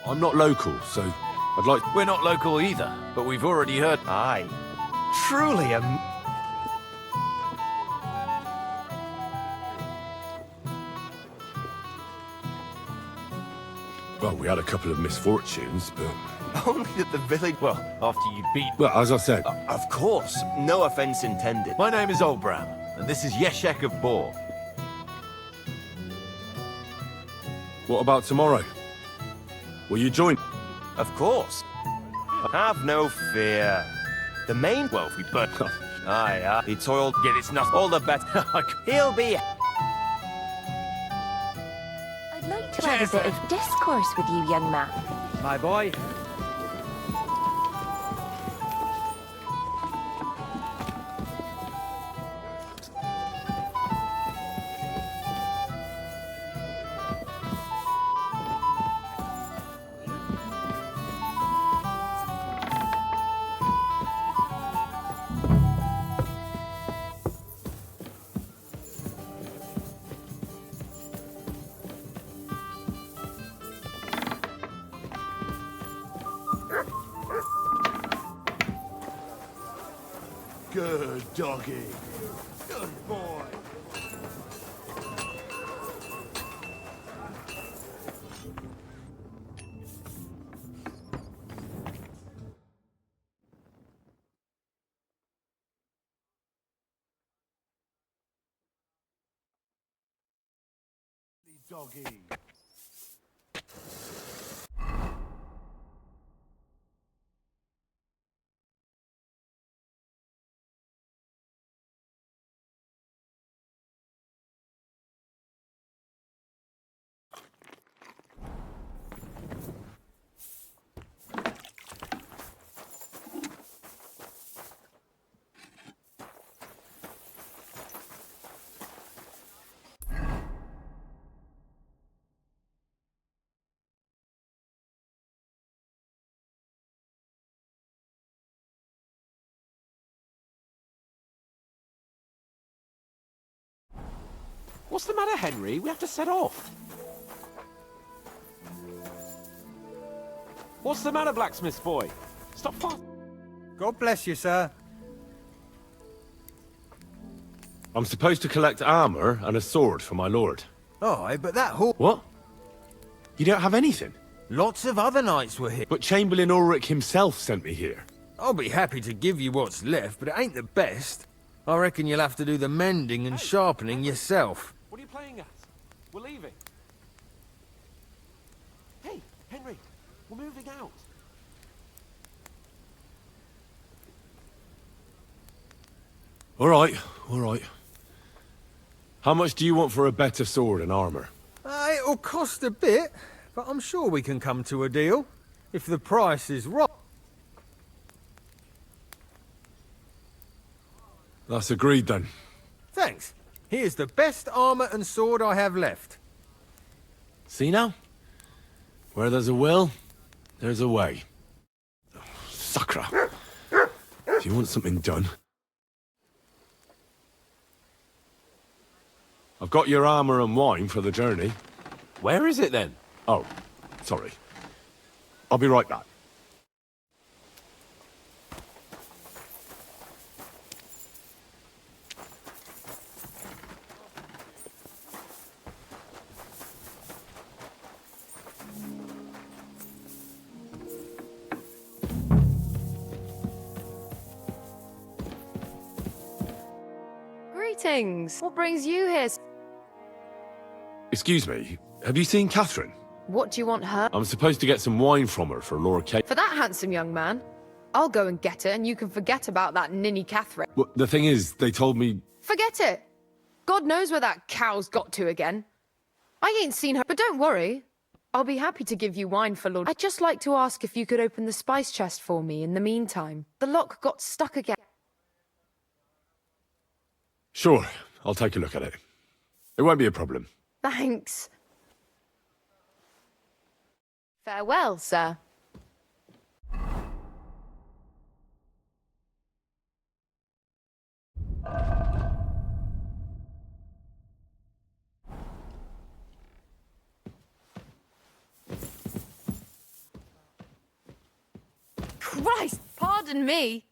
I'm not local, so I'd like... We're not local either, but we've already heard... Aye. Truly a... Well, we had a couple of misfortunes, but... Only that the village... Well, after you beat... Well, as I said... Of course. No offense intended. My name is Olbram, and this is Yeshek of Bor. What about tomorrow? Will you join? Of course. Have no fear. The main... Well, if we burn... Aye, he toiled... Get it's nothing. All the better. He'll be... I'd like to have a bit of discourse with you, young man. My boy. Good doggy. Good boy. doggy. What's the matter, Henry? We have to set off. What's the matter, blacksmith boy? Stop fast. God bless you, sir. I'm supposed to collect armor and a sword for my lord. Aye, but that horse... What? You don't have anything? Lots of other knights were here. But Chamberlain Ulrich himself sent me here. I'll be happy to give you what's left, but it ain't the best. I reckon you'll have to do the mending and sharpening yourself. What are you playing at? We're leaving. Hey, Henry, we're moving out. All right, all right. How much do you want for a better sword and armor? It'll cost a bit, but I'm sure we can come to a deal. If the price is right. That's agreed then. Thanks. Here's the best armor and sword I have left. See now? Where there's a will, there's a way. Oh, Sacra. If you want something done... I've got your armor and wine for the journey. Where is it then? Oh, sorry. I'll be right back. Greetings. What brings you here? Excuse me, have you seen Catherine? What do you want her? I'm supposed to get some wine from her for Lord Kate. For that handsome young man? I'll go and get it, and you can forget about that ninny Catherine. Well, the thing is, they told me... Forget it! God knows where that cow's got to again. I ain't seen her, but don't worry. I'll be happy to give you wine for Lord... I'd just like to ask if you could open the spice chest for me in the meantime. The lock got stuck again. Sure, I'll take a look at it. It won't be a problem. Thanks. Farewell, sir. Christ, pardon me.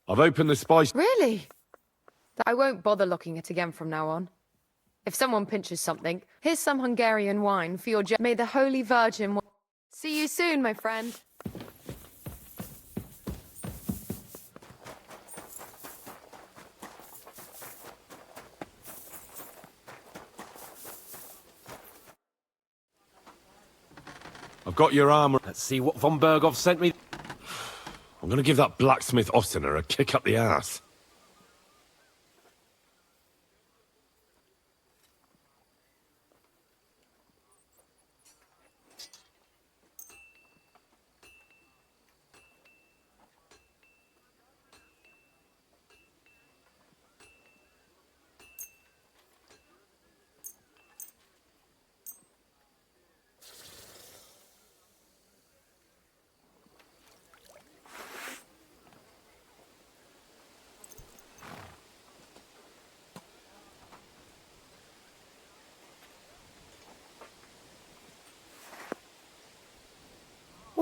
I've opened the spice... Really? I won't bother looking it again from now on. If someone pinches something, here's some Hungarian wine for your... May the Holy Virgin... See you soon, my friend. I've got your armor. Let's see what von Berghoff sent me. I'm gonna give that blacksmith Ostener a kick up the ass.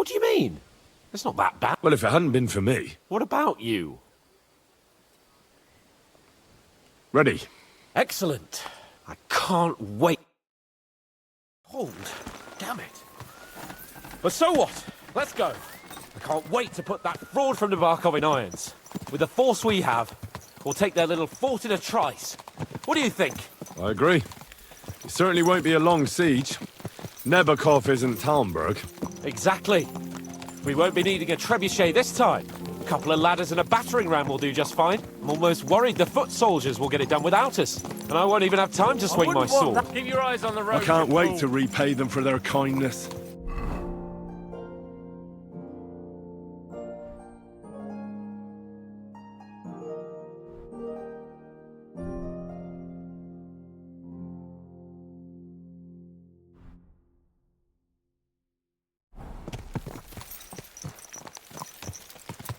What do you mean? It's not that bad. Well, if it hadn't been for me. What about you? Ready. Excellent. I can't wait. Hold. Damn it. But so what? Let's go. I can't wait to put that fraud from the Barkov in irons. With the force we have, we'll take their little fort in a trice. What do you think? I agree. It certainly won't be a long siege. Nebakov isn't Talmberg. Exactly. We won't be needing a trebuchet this time. A couple of ladders and a battering ram will do just fine. I'm almost worried the foot soldiers will get it done without us. And I won't even have time to swing my sword. Keep your eyes on the road. I can't wait to repay them for their kindness.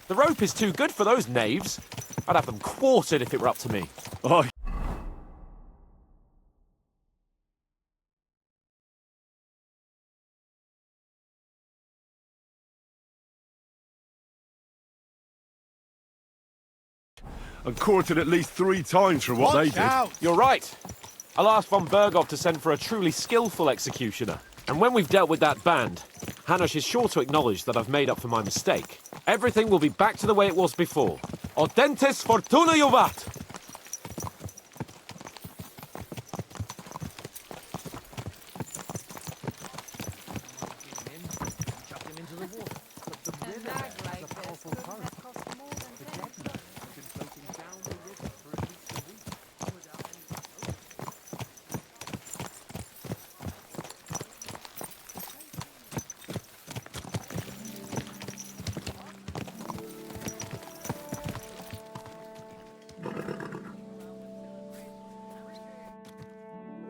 The rope is too good for those knaves. I'd have them quartered if it were up to me. Oh. And courted at least 3 times for what they did. You're right. I'll ask von Bergov to send for a truly skillful executioner. And when we've dealt with that band, Hanush is sure to acknowledge that I've made up for my mistake. Everything will be back to the way it was before. Audentes fortuna juvat!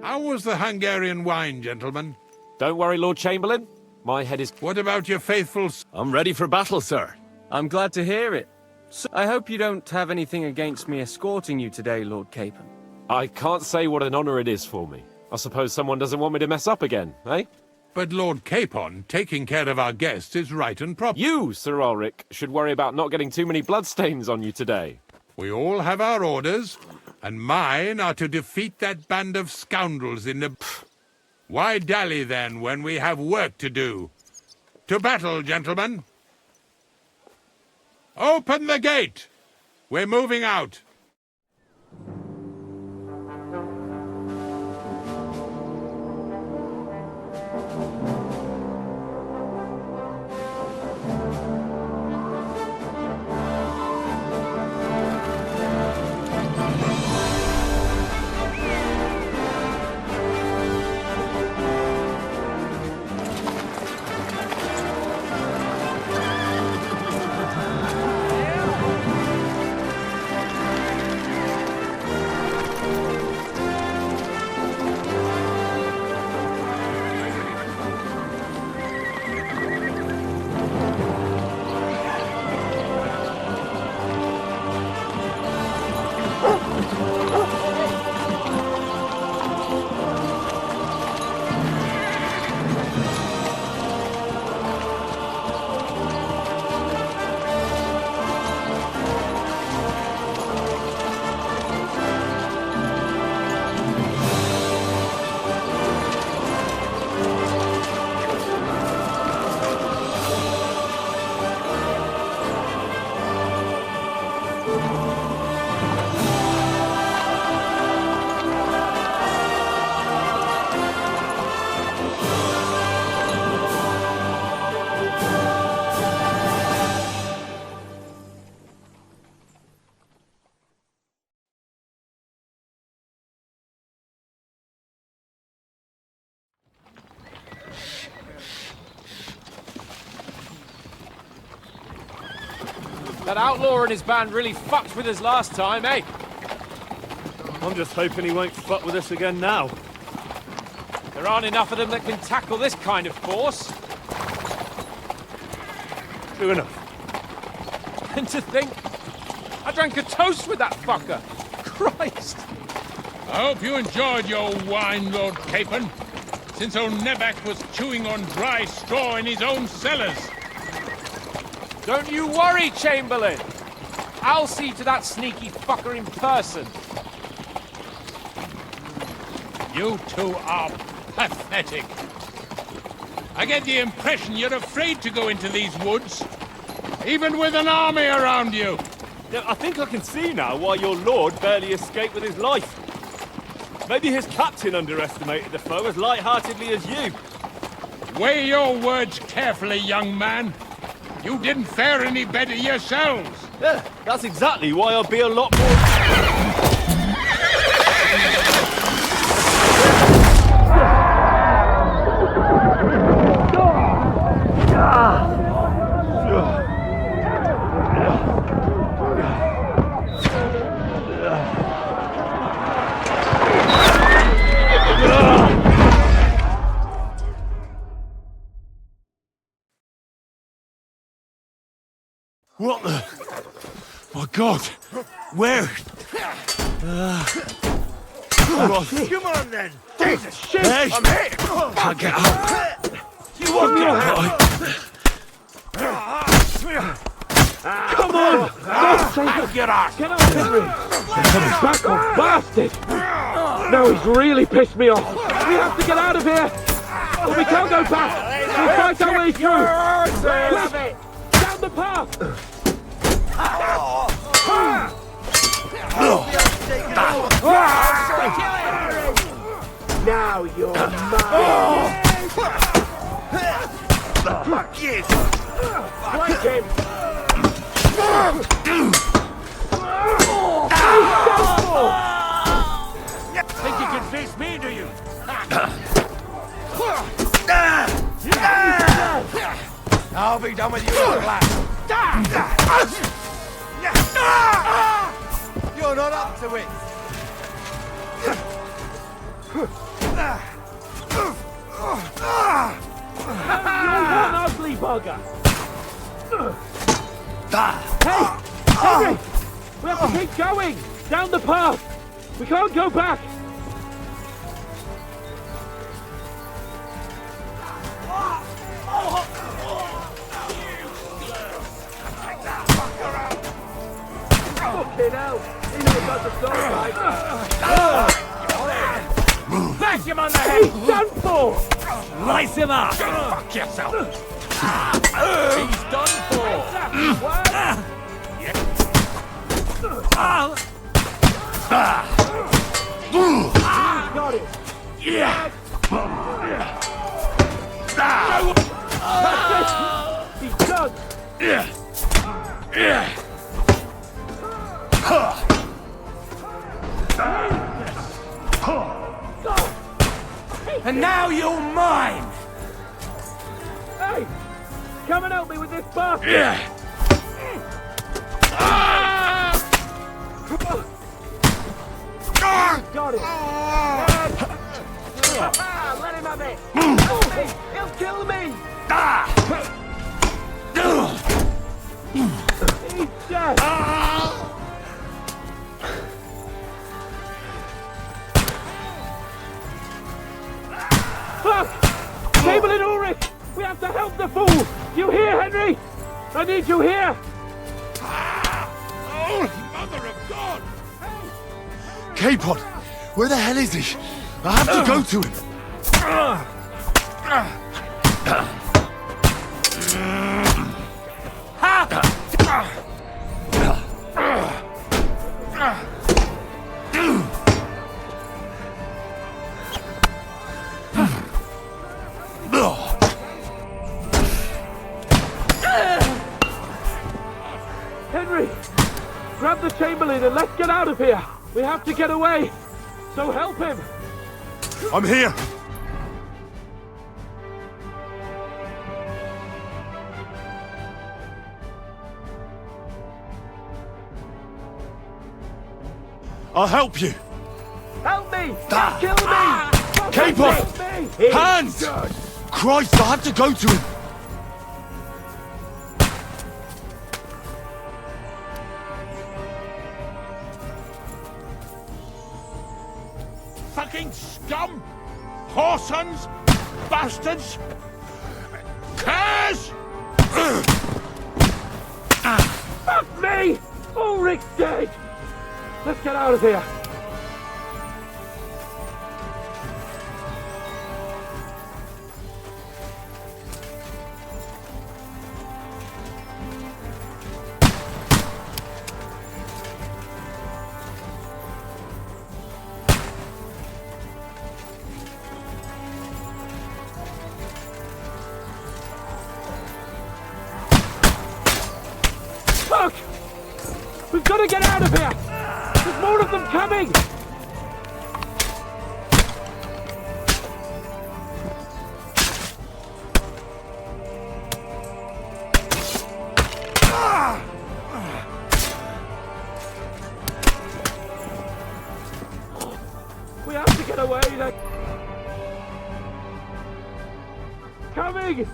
How was the Hungarian wine, gentlemen? Don't worry, Lord Chamberlain. My head is... What about your faithful... I'm ready for battle, sir. I'm glad to hear it. So, I hope you don't have anything against me escorting you today, Lord Capon. I can't say what an honor it is for me. I suppose someone doesn't want me to mess up again, eh? But Lord Capon, taking care of our guests is right and proper. You, Sir Ulrich, should worry about not getting too many bloodstains on you today. We all have our orders, and mine are to defeat that band of scoundrels in the... Why dally, then, when we have work to do? To battle, gentlemen! Open the gate! We're moving out! That outlaw and his band really fucked with us last time, eh? I'm just hoping he won't fuck with us again now. There aren't enough of them that can tackle this kind of force. True enough. And to think, I drank a toast with that fucker. Christ! I hope you enjoyed your wine, Lord Capon, since old Nebak was chewing on dry straw in his own cellars. Don't you worry, Chamberlain. I'll see to that sneaky fucker in person. You two are pathetic. I get the impression you're afraid to go into these woods, even with an army around you. Yeah, I think I can see now why your lord barely escaped with his life. Maybe his captain underestimated the foe as light-heartedly as you. Weigh your words carefully, young man. You didn't fare any better yourselves. Yeah, that's exactly why I'll be a lot more... What the? My God! Where? Come on then! Jesus shit! Hey! I'm here! Can't get up. You won't get out! Come on! Don't Get out! Get out, Henry! Back off, bastard! Now he's really pissed me off. We have to get out of here! Or we can't go back! We'll fight our way through! Quick! Down the path! Now you're mine! Fuck you! Flank him! Think you can face me, do you? I'll be done with you at last. You're not up to it. You're one ugly bugger! Hey! Henry! We have to keep going! Down the path! We can't go back! Fucking hell! He knows how to stop, right? Bash him on the head! He's done for! Slice him up! Fuck yourself! He's done for! Got it! Yeah! That's it! He's done! And now you're mine! Hey! Come and help me with this bastard! Got it! Let him have it! He'll kill me! He's dead! Fuck! Chamberlain Ulrich! We have to help the fool! You hear, Henry? I need you here! Oh, Mother of God! K-Pod, where the hell is he? I have to go to him. Henry! Grab the Chamberlain and let's get out of here! We have to get away! So help him! I'm here. I'll help you. Help me! Kill me! K-Pod! Hands! Christ, I have to go to him. Fucking scum! Whoresons! Bastards! Curs! Rick's dead! Let's get out of here! Fuck! We've got to get out of here! There's more of them coming! We have to get away, they're coming!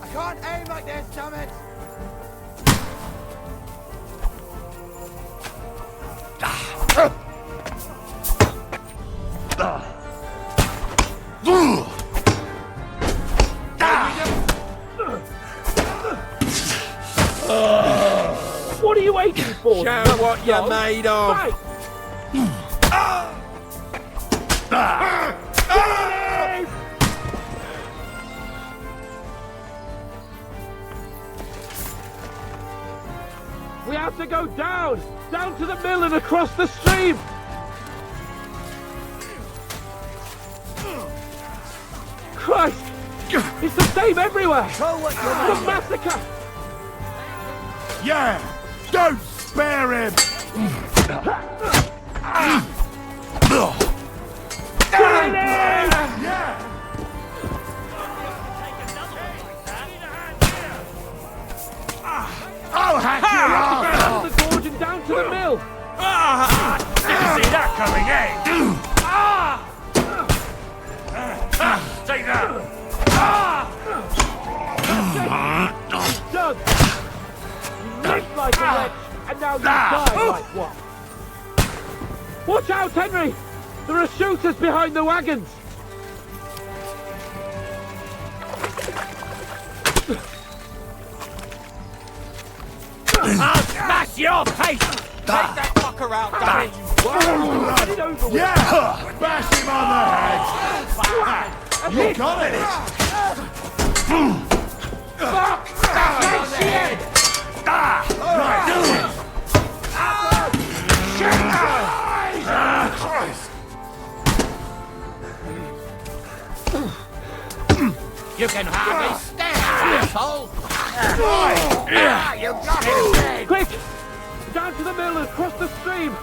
I can't aim like this, damn it! What are you waiting for? Show what you're No. made of. Fight! We have to go down! Down to the mill and across the stream! Christ! It's the same everywhere! The massacre! Yeah! Don't spare him! I'll hack your ass Down off! to the gorge and down to the mill! Didn't see that coming, eh? Take that! Doug! You lived like a wretch, and now you die like one! Watch out, Henry! There are shooters behind the wagons! I'll smash your face! Take that fucker out, Danny! Get it over with! Yeah! Bash him on the head! You got it! Fuck! That's shit! You can hardly stand, asshole! You got him dead! Quick! Down to the mill and across the stream!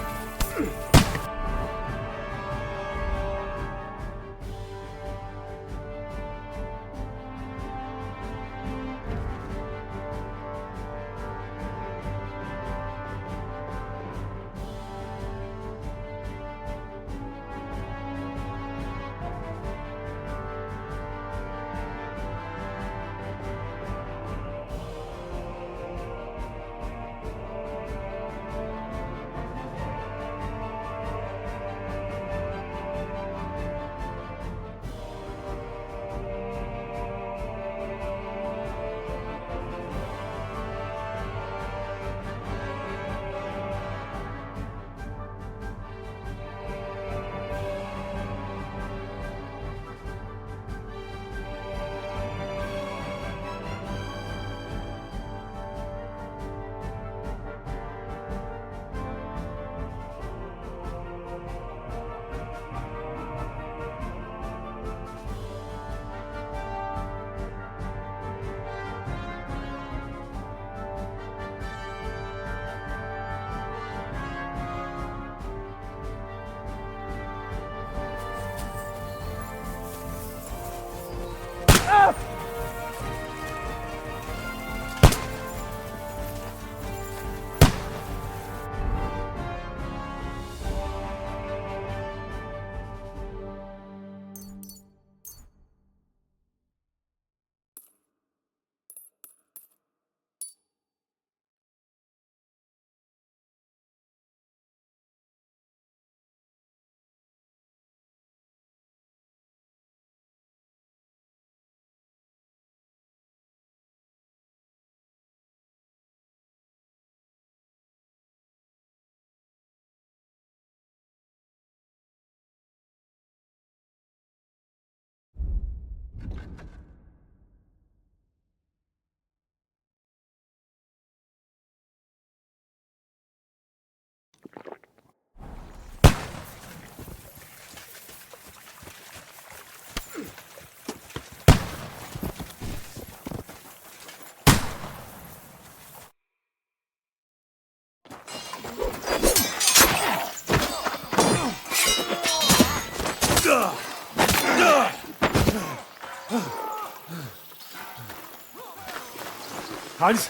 Hans?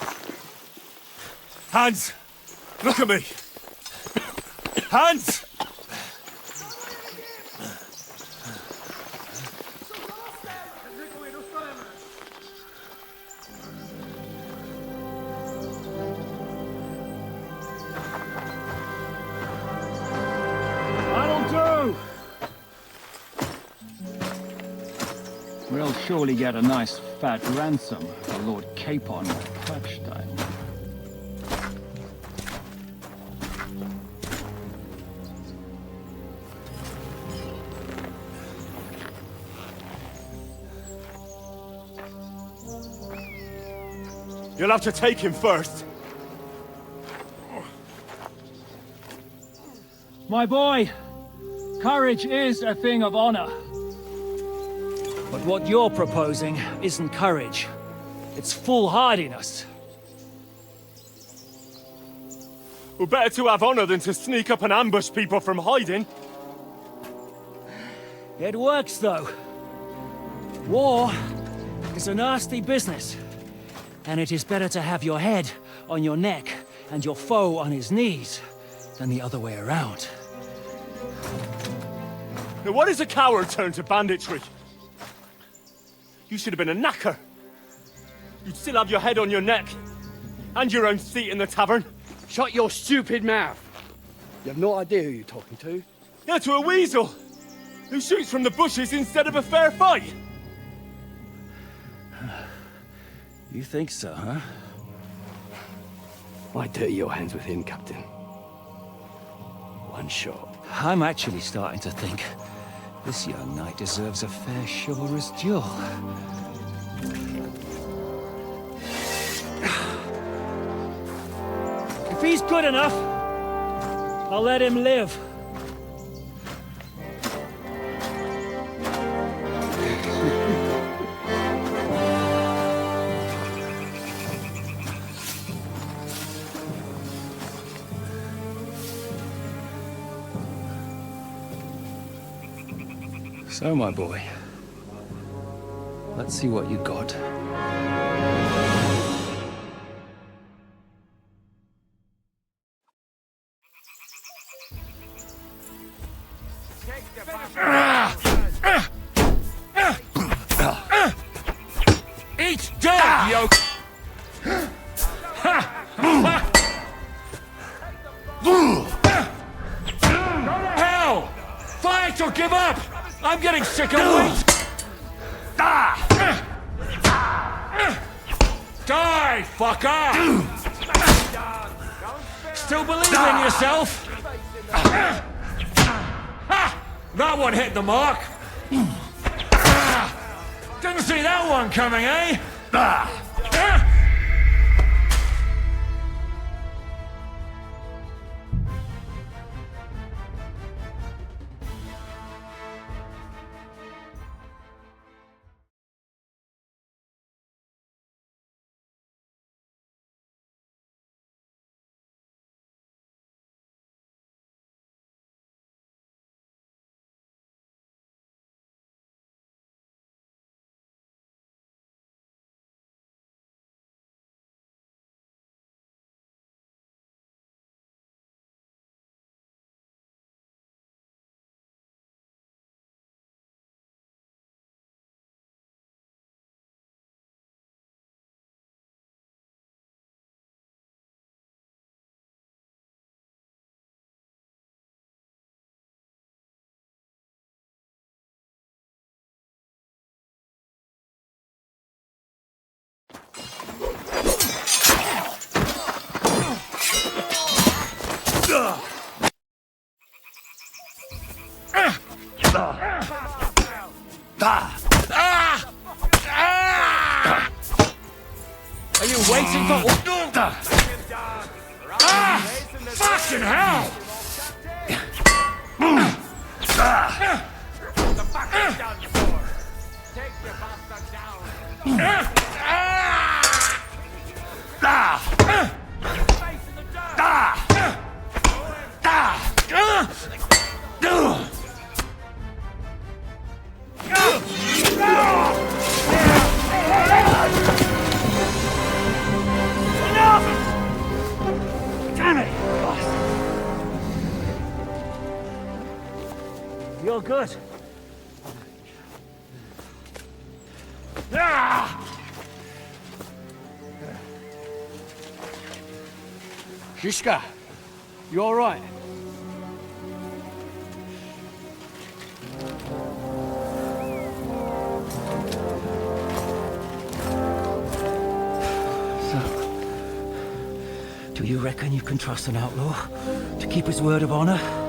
Hans! Look at me! Hans! That'll do! We'll surely get a nice fat ransom for Lord Capon of Kirkstein. You'll have to take him first. My boy, courage is a thing of honor. But what you're proposing isn't courage. It's foolhardiness. Well, better to have honor than to sneak up and ambush people from hiding. It works, though. War is a nasty business. And it is better to have your head on your neck and your foe on his knees than the other way around. Now, what is a coward turned to banditry? You should have been a knacker. You'd still have your head on your neck. And your own seat in the tavern. Shut your stupid mouth. You have no idea who you're talking to. Yeah, to a weasel. Who shoots from the bushes instead of a fair fight. You think so, huh? Why dirty your hands with him, Captain? One shot. I'm actually starting to think this young knight deserves a fair chivalrous duel. If he's good enough, I'll let him live. So, my boy, let's see what you got. Eat dirt, yoke! Hell! Fight or give up! I'm getting sick of waiting! Die, fucker! Still believe in yourself? That one hit the mark! Didn't see that one coming, eh? Are you waiting for... Fucking hell! The fuck is down your door? Take your bastard down. Face in the dirt. Good. Shishka, you all right? So, do you reckon you can trust an outlaw to keep his word of honor?